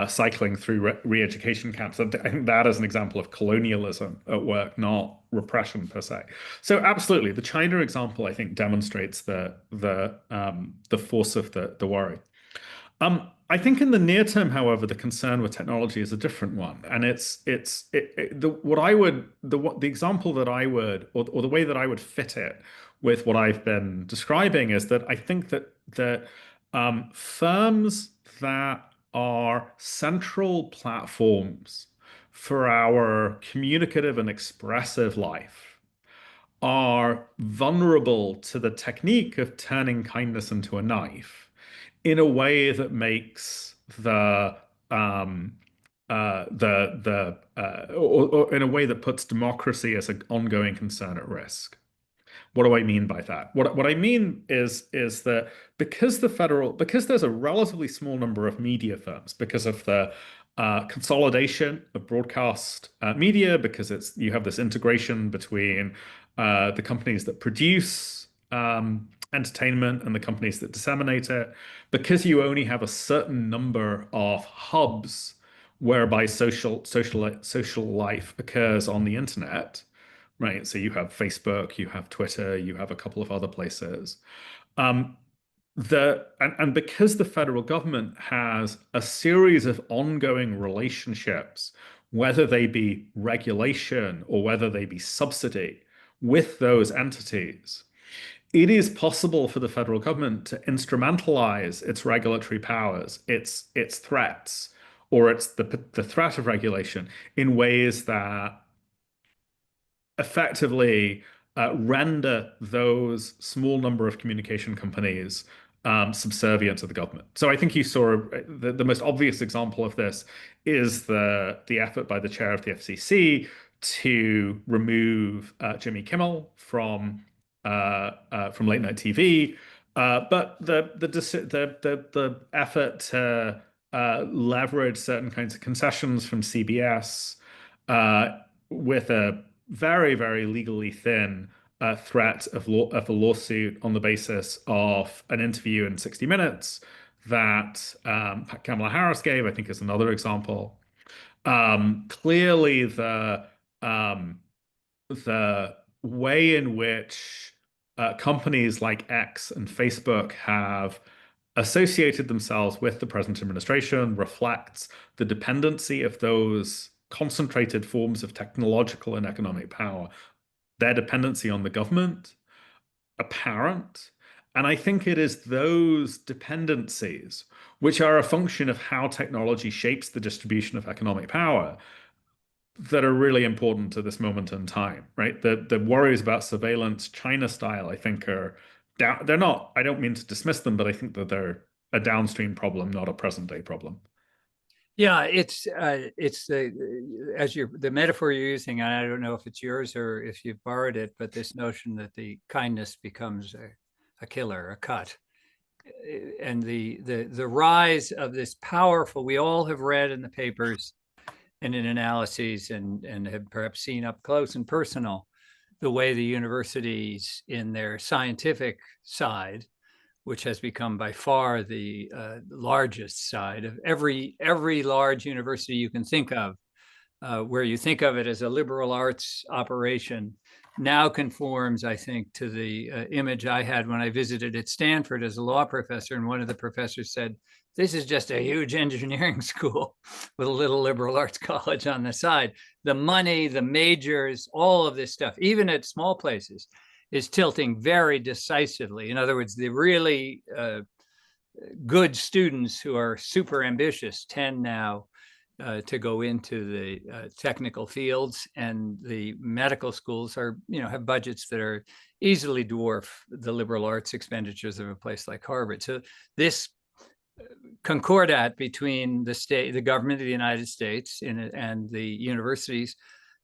Speaker 3: cycling through re-education camps. I think that is an example of colonialism at work, not repression per se. So absolutely, the China example, I think, demonstrates the force of the worry. I think in the near term, however, the concern with technology is a different one, and the example that I would, or the way that I would fit it with what I've been describing, is that I think that firms that are central platforms for our communicative and expressive life are vulnerable to the technique of turning kindness into a knife in a way that makes or in a way that puts democracy as an ongoing concern at risk. What do I mean by that? What I mean is that because there's a relatively small number of media firms, because of the consolidation of broadcast media, because you have this integration between the companies that produce entertainment and the companies that disseminate it, because you only have a certain number of hubs whereby social life occurs on the internet. Right, so you have Facebook, you have Twitter, you have a couple of other places. And because the federal government has a series of ongoing relationships, whether they be regulation or whether they be subsidy, with those entities, it is possible for the federal government to instrumentalize its regulatory powers, its threats, or the threat of regulation in ways that effectively render those small number of communication companies subservient to the government. So I think you saw the most obvious example of this is the effort by the chair of the FCC to remove Jimmy Kimmel from late night TV. But the effort to leverage certain kinds of concessions from CBS with a very, very legally thin threat of a lawsuit on the basis of an interview in 60 Minutes that Kamala Harris gave, I think, is another example. Clearly, the way in which companies like X and Facebook have associated themselves with the present administration reflects the dependency of those concentrated forms of technological and economic power, their dependency on the government, apparent. And I think it is those dependencies, which are a function of how technology shapes the distribution of economic power, that are really important to this moment in time, right? The worries about surveillance, China style, I think are down. They're not, I don't mean to dismiss them, but I think that they're a downstream problem, not a present day problem.
Speaker 2: Yeah, it's the metaphor you're using, and I don't know if it's yours or if you've borrowed it, but this notion that the kindness becomes a killer, a cut, and the rise of this powerful. We all have read in the papers and in analyses and have perhaps seen up close and personal the way the universities in their scientific side, which has become by far the largest side of every large university you can think of, where you think of it as a liberal arts operation, now conforms, I think, to the image I had when I visited at Stanford as a law professor. And one of the professors said, this is just a huge engineering school with a little liberal arts college on the side. The money, the majors, all of this stuff, even at small places, is tilting very decisively. In other words, the really good students who are super ambitious tend now to go into the technical fields, and the medical schools are, have budgets that are easily dwarf the liberal arts expenditures of a place like Harvard. So this concordat between the government of the United States and the universities,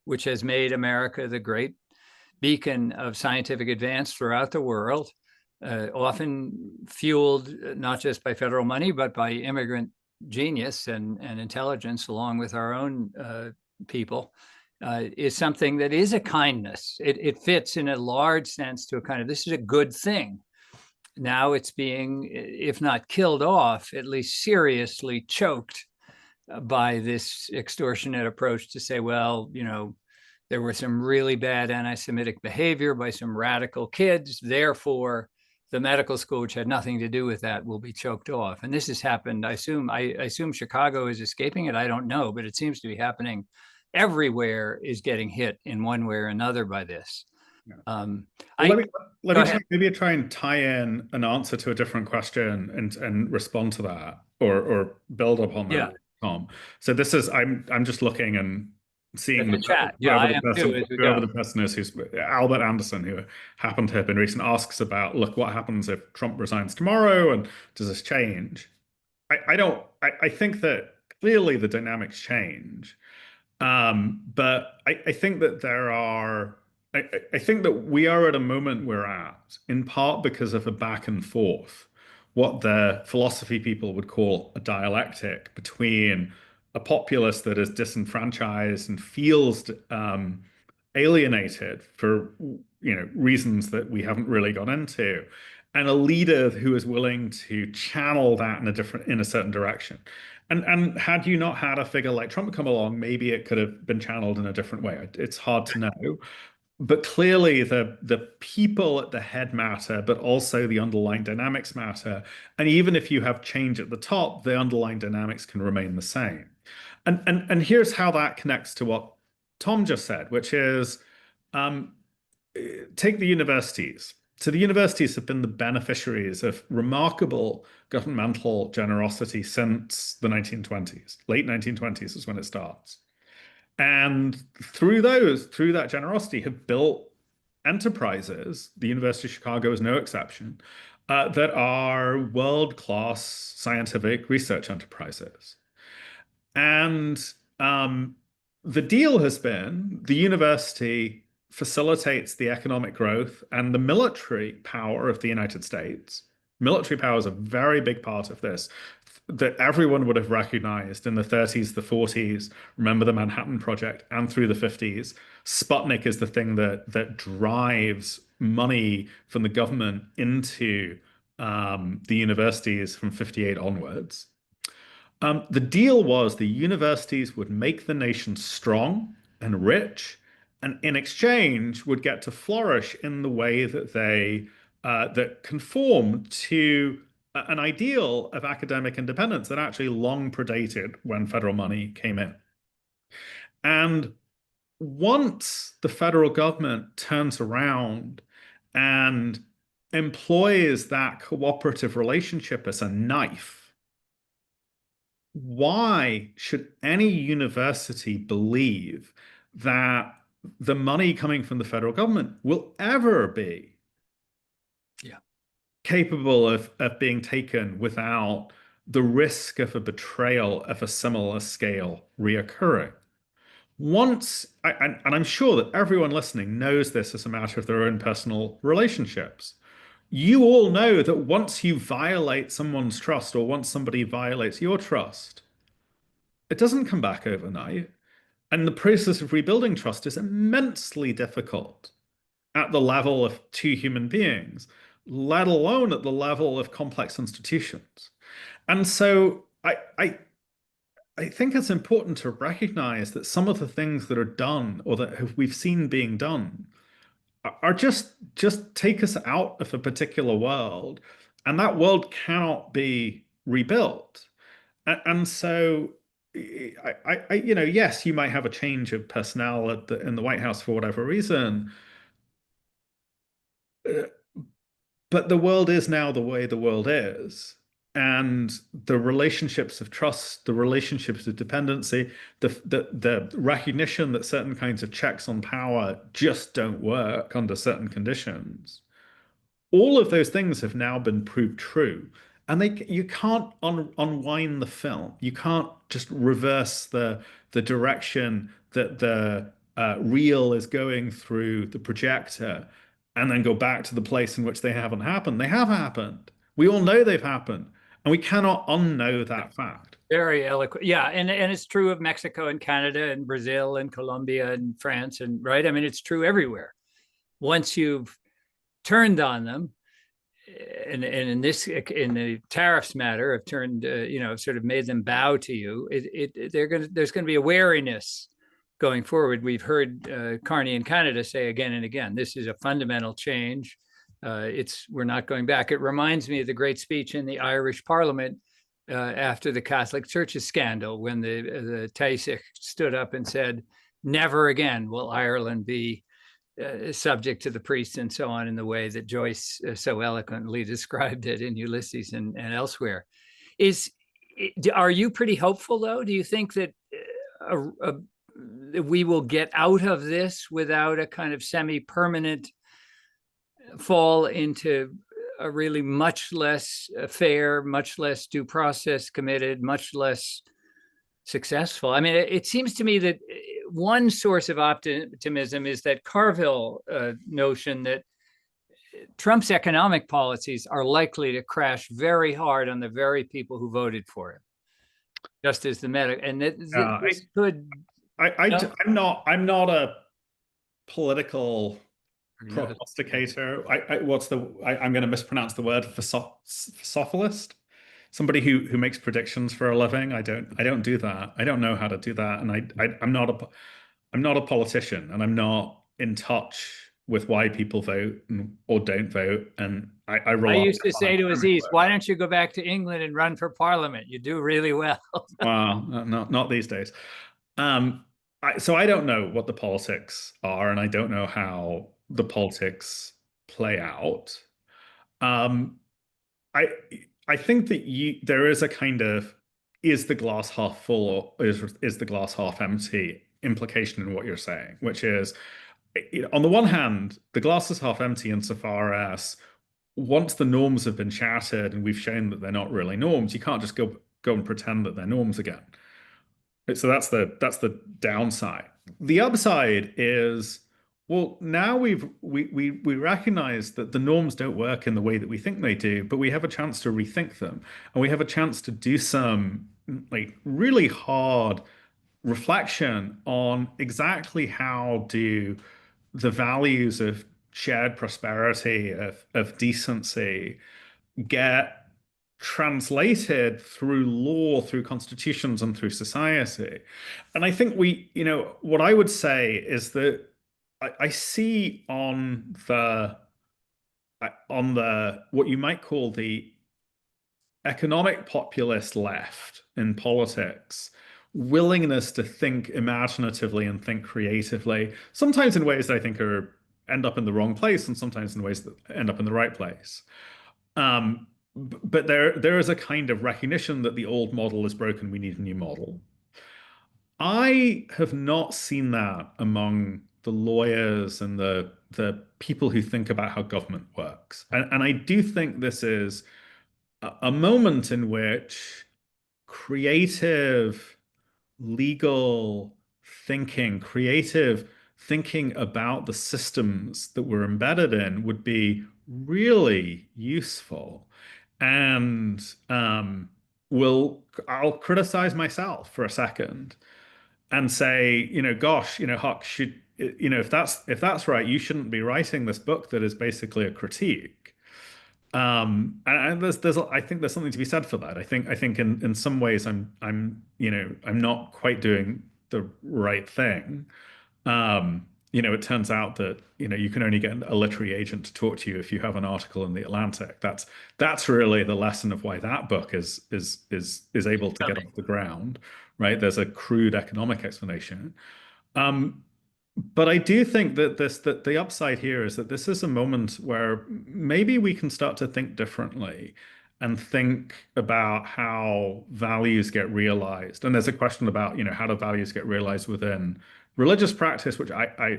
Speaker 2: which has made America the great beacon of scientific advance throughout the world, often fueled not just by federal money, but by immigrant genius and intelligence, along with our own people, is something that is a kindness. It fits in a large sense to a kind of, this is a good thing. Now it's being, if not killed off, at least seriously choked by this extortionate approach to say, well, there was some really bad anti-Semitic behavior by some radical kids, therefore the medical school, which had nothing to do with that, will be choked off. And this has happened. I assume Chicago is escaping it. I don't know, but it seems to be happening everywhere, is getting hit in one way or another by this.
Speaker 3: Let me try and tie in an answer to a different question and respond to that, or build upon that, Tom. So this is, I'm just looking and seeing the chat. Whoever the person is, who's Albert Anderson, who happened to have been recent, asks about, look, what happens if Trump resigns tomorrow, and does this change? I think that clearly the dynamics change, but I think that I think that we are at a moment we're at, in part because of a back and forth, what the philosophy people would call a dialectic between a populace that is disenfranchised and feels alienated for reasons that we haven't really gone into, and a leader who is willing to channel that in a certain direction. And had you not had a figure like Trump come along, maybe it could have been channeled in a different way. It's hard to know. But clearly the people at the head matter, but also the underlying dynamics matter. And even if you have change at the top, the underlying dynamics can remain the same. And here's how that connects to what Tom just said, which is, take the universities. So the universities have been the beneficiaries of remarkable governmental generosity since the 1920s. Late 1920s is when it starts. And through that generosity, have built enterprises, the University of Chicago is no exception, that are world-class scientific research enterprises. And the deal has been the university facilitates the economic growth and the military power of the United States, Military power is a very big part of this that everyone would have recognized in the 30s, the 40s. Remember the Manhattan Project, and through the 50s. Sputnik is the thing that drives money from the government into the universities from 58 onwards. The deal was the universities would make the nation strong and rich, and in exchange would get to flourish in the way that they that conformed to an ideal of academic independence that actually long predated when federal money came in. And once the federal government turns around and employs that cooperative relationship as a knife, why should any university believe that the money coming from the federal government will ever be capable of being taken without the risk of a betrayal of a similar scale reoccurring? Once, and I'm sure that everyone listening knows this as a matter of their own personal relationships. You all know that once you violate someone's trust, or once somebody violates your trust, it doesn't come back overnight. And the process of rebuilding trust is immensely difficult at the level of two human beings, let alone at the level of complex institutions. And so I think it's important to recognize that some of the things that are done, or that we've seen being done, are just take us out of a particular world, and that world cannot be rebuilt. And so yes, you might have a change of personnel in the White House for whatever reason, but the world is now the way the world is. And the relationships of trust, the relationships of dependency, the recognition that certain kinds of checks on power just don't work under certain conditions. All of those things have now been proved true. And you can't unwind the film. You can't just reverse the direction that the reel is going through the projector and then go back to the place in which they haven't happened. They have happened. We all know they've happened. And we cannot unknow that fact.
Speaker 2: Very eloquent. Yeah. And it's true of Mexico and Canada and Brazil and Colombia and France, and right. I mean, it's true everywhere. Once you've turned on them, and in the tariffs matter, have turned, sort of made them bow to you. There's going to be a wariness going forward. We've heard Carney in Canada say again and again, this is a fundamental change. We're not going back. It reminds me of the great speech in the Irish Parliament after the Catholic Church's scandal, when the Taoiseach stood up and said, "Never again will Ireland be subject to the priests," and so on, in the way that Joyce so eloquently described it in Ulysses and elsewhere. Are you pretty hopeful, though? Do you think that we will get out of this without a kind of semi-permanent fall into a really much less fair, much less due process committed, much less successful? I mean, it seems to me that one source of optimism is that Carville notion that Trump's economic policies are likely to crash very hard on the very people who voted for him, just as the medical. And this could.
Speaker 3: I'm not a political prognosticator. I'm going to mispronounce the word, phosophilist. Somebody who makes predictions for a living. I don't do that. I don't know how to do that, and I'm not a politician, and I'm not in touch with why people vote or don't vote. And I
Speaker 2: used to say to Aziz, why don't you go back to England and run for parliament? You do really well.
Speaker 3: Well, not these days. So I don't know what the politics are, and I don't know how the politics play out. I think that there is a kind of, is the glass half full or is the glass half empty implication in what you're saying, which is, on the one hand, the glass is half empty insofar as once the norms have been shattered and we've shown that they're not really norms, you can't just go and pretend that they're norms again. So that's the downside. The upside is Well, now we recognize that the norms don't work in the way that we think they do, but we have a chance to rethink them, and we have a chance to do some like really hard reflection on exactly how do the values of shared prosperity, of decency, get translated through law, through constitutions, and through society. And I think what I would say is that I see on the what you might call the economic populist left in politics willingness to think imaginatively and think creatively, sometimes in ways that I think end up in the wrong place, and sometimes in ways that end up in the right place. But there is a kind of recognition that the old model is broken. We need a new model. I have not seen that among the lawyers and the people who think about how government works. And I do think this is a moment in which creative legal thinking, creative thinking about the systems that we're embedded in would be really useful. And I'll criticize myself for a second and say, gosh, Huq, if that's right, you shouldn't be writing this book that is basically a critique. And I think there's something to be said for that. I think in some ways I'm not quite doing the right thing. It turns out that you can only get a literary agent to talk to you if you have an article in the Atlantic. That's really the lesson of why that book is able to get off the ground, right? There's a crude economic explanation. But I do think that the upside here is that this is a moment where maybe we can start to think differently and think about how values get realized. And there's a question about, how do values get realized within religious practice, which Carol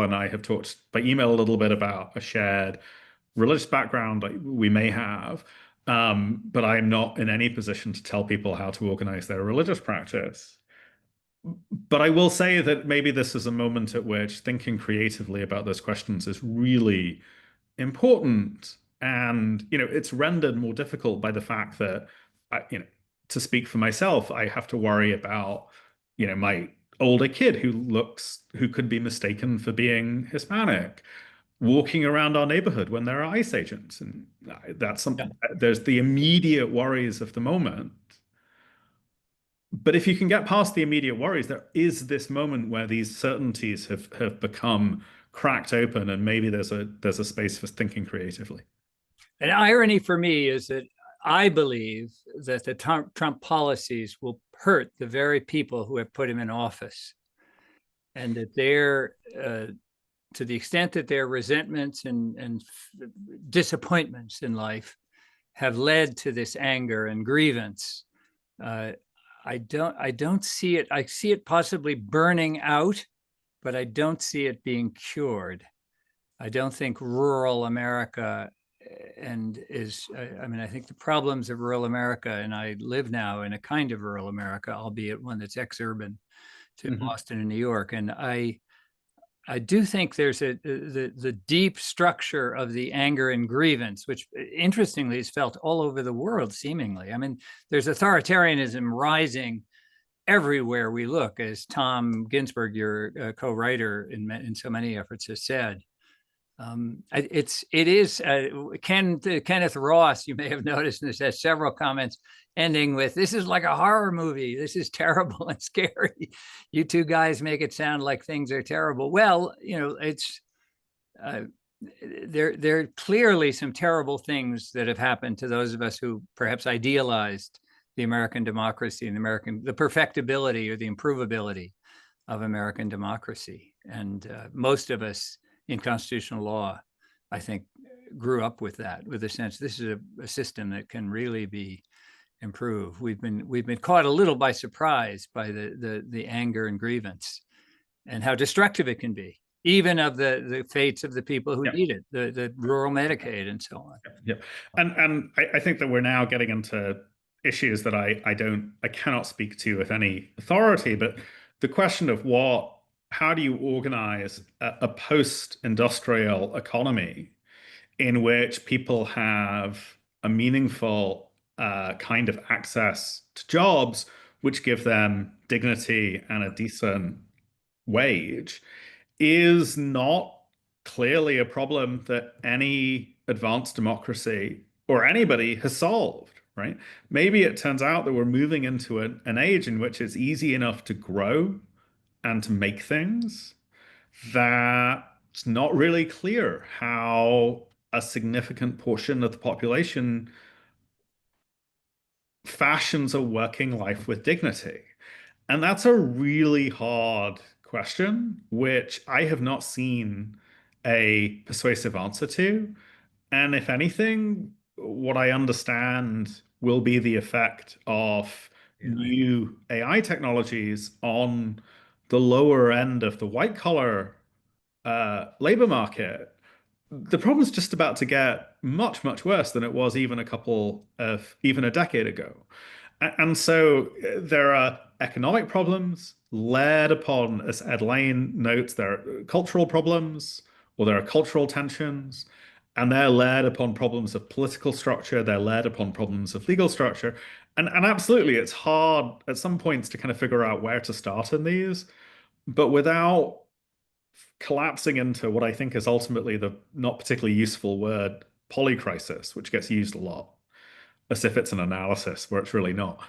Speaker 3: and I have talked by email a little bit about a shared religious background we may have. But I'm not in any position to tell people how to organize their religious practice. But I will say that maybe this is a moment at which thinking creatively about those questions is really important. And, it's rendered more difficult by the fact that, to speak for myself, I have to worry about, my older kid who could be mistaken for being Hispanic, walking around our neighborhood when there are ICE agents. And that's something, there's the immediate worries of the moment. But if you can get past the immediate worries, there is this moment where these certainties have become cracked open, and maybe there's a space for thinking creatively.
Speaker 2: An irony for me is that I believe that the Trump policies will hurt the very people who have put him in office, and that they're, to the extent that their resentments and disappointments in life have led to this anger and grievance. I don't see it. I see it possibly burning out, but I don't see it being cured. I don't think rural America I think the problems of rural America, and I live now in a kind of rural America, albeit one that's exurban to Boston and New York. And I do think there's the deep structure of the anger and grievance, which interestingly is felt all over the world, seemingly. I mean, there's authoritarianism rising everywhere we look, as Tom Ginsburg, your co-writer in so many efforts, has said. Kenneth Ross, you may have noticed, this has several comments ending with, "This is like a horror movie. This is terrible and scary. You two guys make it sound like things are terrible." Well, it's there are clearly some terrible things that have happened to those of us who perhaps idealized the American democracy and the perfectibility or the improvability of American democracy. And most of us in constitutional law, I think, grew up with that, with a sense this is a system that can really be improved. We've been caught a little by surprise by the anger and grievance and how destructive it can be, even of the fates of the people who need it, the rural Medicaid and so on.
Speaker 3: Yeah, and I think that we're now getting into issues that I cannot speak to with any authority, but the question of what how do you organize a post-industrial economy in which people have a meaningful kind of access to jobs which give them dignity and a decent wage, is not clearly a problem that any advanced democracy or anybody has solved, right? Maybe it turns out that we're moving into an age in which it's easy enough to grow and to make things that it's not really clear how a significant portion of the population fashions a working life with dignity. And that's a really hard question, which I have not seen a persuasive answer to. And if anything, what I understand will be the effect of new AI technologies on the lower end of the white collar labor market. The problem's just about to get much, much worse than it was even a decade ago. And so there are economic problems led upon, as Ed Lane notes, there are cultural problems, or there are cultural tensions, and they're led upon problems of political structure, they're led upon problems of legal structure. And absolutely, it's hard at some points to kind of figure out where to start in these, but without collapsing into what I think is ultimately the not particularly useful word polycrisis, which gets used a lot, as if it's an analysis where it's really not.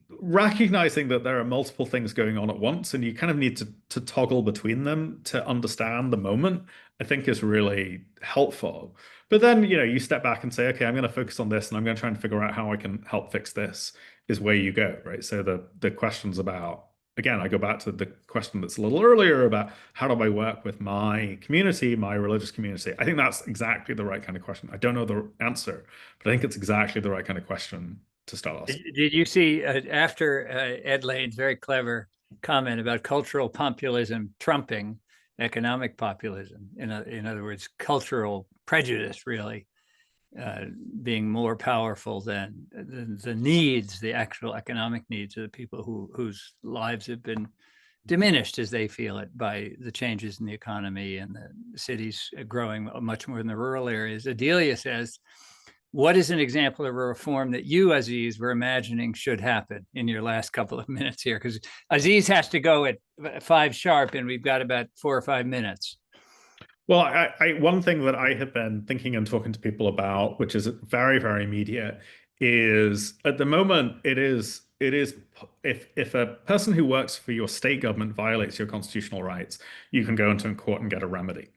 Speaker 3: Recognizing that there are multiple things going on at once and you kind of need to toggle between them to understand the moment, I think is really helpful. But then, you step back and say, okay, I'm going to focus on this and I'm going to try and figure out how I can help fix this, is where you go, right? So the questions about, again, I go back to the question that's a little earlier about how do I work with my community, my religious community? I think that's exactly the right kind of question. I don't know the answer, but I think it's exactly the right kind of question to start asking.
Speaker 2: Did you see after Ed Lane's very clever comment about cultural populism trumping economic populism, in other words, cultural prejudice really being more powerful than the needs, the actual economic needs of the people whose lives have been diminished as they feel it by the changes in the economy and the cities growing much more than the rural areas? Adelia says, what is an example of a reform that you, Aziz, were imagining should happen in your last couple of minutes here? Because Aziz has to go at 5 sharp and we've got about 4 or 5 minutes.
Speaker 3: Well, one thing that I have been thinking and talking to people about, which is very, very immediate, is at the moment it is if a person who works for your state government violates your constitutional rights, you can go into court and get a remedy.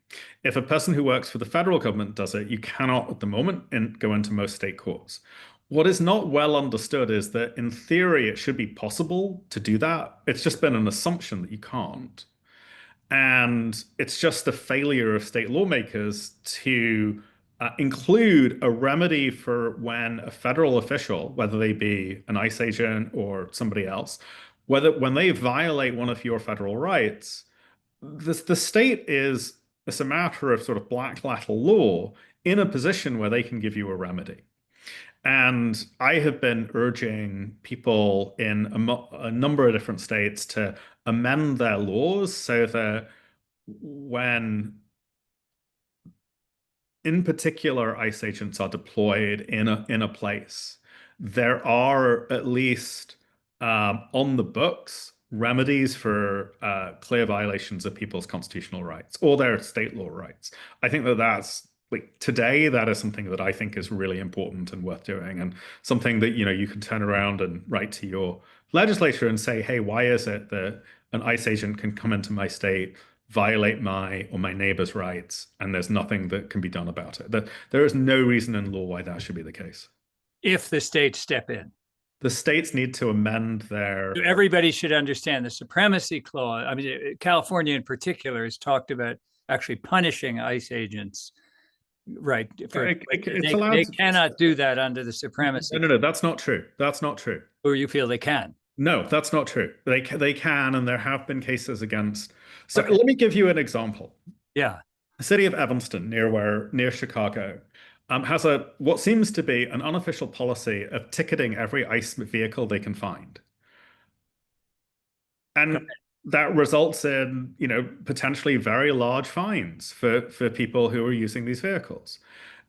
Speaker 3: If a person who works for the federal government does it, you cannot at the moment go into most state courts. What is not well understood is that in theory it should be possible to do that. It's just been an assumption that you can't. And it's just the failure of state lawmakers to include a remedy for when a federal official, whether they be an ICE agent or somebody else, when they violate one of your federal rights, the state is, it's a matter of sort of black letter law, in a position where they can give you a remedy. And I have been urging people in a number of different states to amend their laws so that when, in particular, ICE agents are deployed in a place, there are at least on the books remedies for clear violations of people's constitutional rights or their state law rights. I think that's like today, that is something that I think is really important and worth doing, and something that you can turn around and write to your legislature and say, hey, why is it that an ICE agent can come into my state, violate my or my neighbor's rights, and there's nothing that can be done about it? That there is no reason in law why that should be the case.
Speaker 2: If the states step in.
Speaker 3: The states need to amend their...
Speaker 2: Everybody should understand the supremacy clause. I mean, California in particular has talked about actually punishing ICE agents. Right. They cannot do that under the supremacy.
Speaker 3: No, that's not true. That's not true.
Speaker 2: Or you feel they can?
Speaker 3: No, that's not true. They can, and there have been cases against. So let me give you an example.
Speaker 2: Yeah.
Speaker 3: The city of Evanston, near Chicago, has what seems to be an unofficial policy of ticketing every ICE vehicle they can find. And that results in, potentially very large fines for people who are using these vehicles.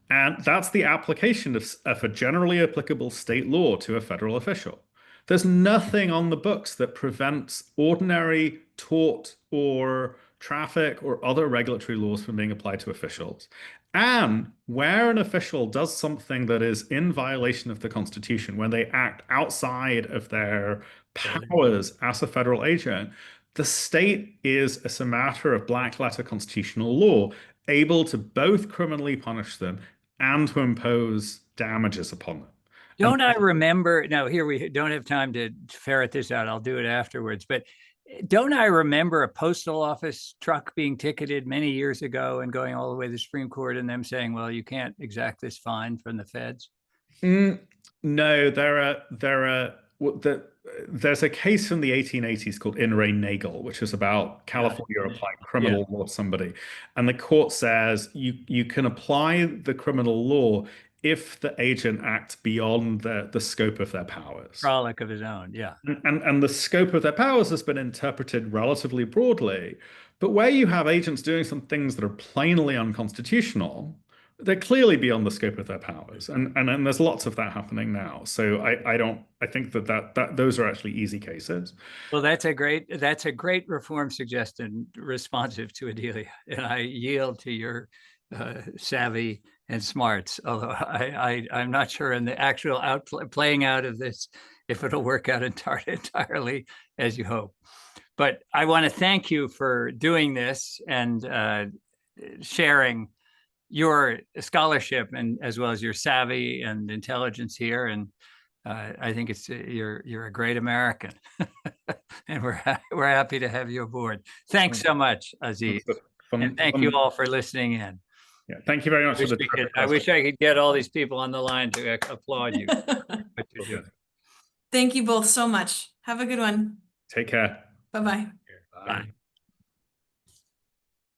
Speaker 3: And that's the application of a generally applicable state law to a federal official. There's nothing on the books that prevents ordinary tort or traffic or other regulatory laws from being applied to officials. And where an official does something that is in violation of the Constitution, when they act outside of their powers as a federal agent, the state is, as a matter of black letter constitutional law, able to both criminally punish them and to impose damages upon them.
Speaker 2: Don't I remember? Now, here we don't have time to ferret this out. I'll do it afterwards. But don't I remember a postal office truck being ticketed many years ago and going all the way to the Supreme Court and them saying, well, you can't exact this fine from the feds?
Speaker 3: No, there's a case from the 1880s called In re Nagel, which is about California applying criminal law to somebody. And the court says you can apply the criminal law if the agent acts beyond the scope of their powers.
Speaker 2: Frolic of his own, yeah.
Speaker 3: And the scope of their powers has been interpreted relatively broadly. But where you have agents doing some things that are plainly unconstitutional, they're clearly beyond the scope of their powers. And there's lots of that happening now. So I think that those are actually easy cases.
Speaker 2: Well, that's a great reform suggestion responsive to Adelia. And I yield to your savvy and smarts, although I'm not sure in the actual playing out of this if it'll work out entirely as you hope. But I want to thank you for doing this and sharing your scholarship and as well as your savvy and intelligence here. And I think you're a great American, and we're happy to have you aboard. Thanks so much, Aziz, and thank you all for listening in.
Speaker 3: Yeah, thank you very much for the.
Speaker 2: I wish I could get all these people on the line to applaud you.
Speaker 1: Thank you both so much. Have a good one.
Speaker 3: Take care.
Speaker 1: Bye-bye.
Speaker 2: Bye.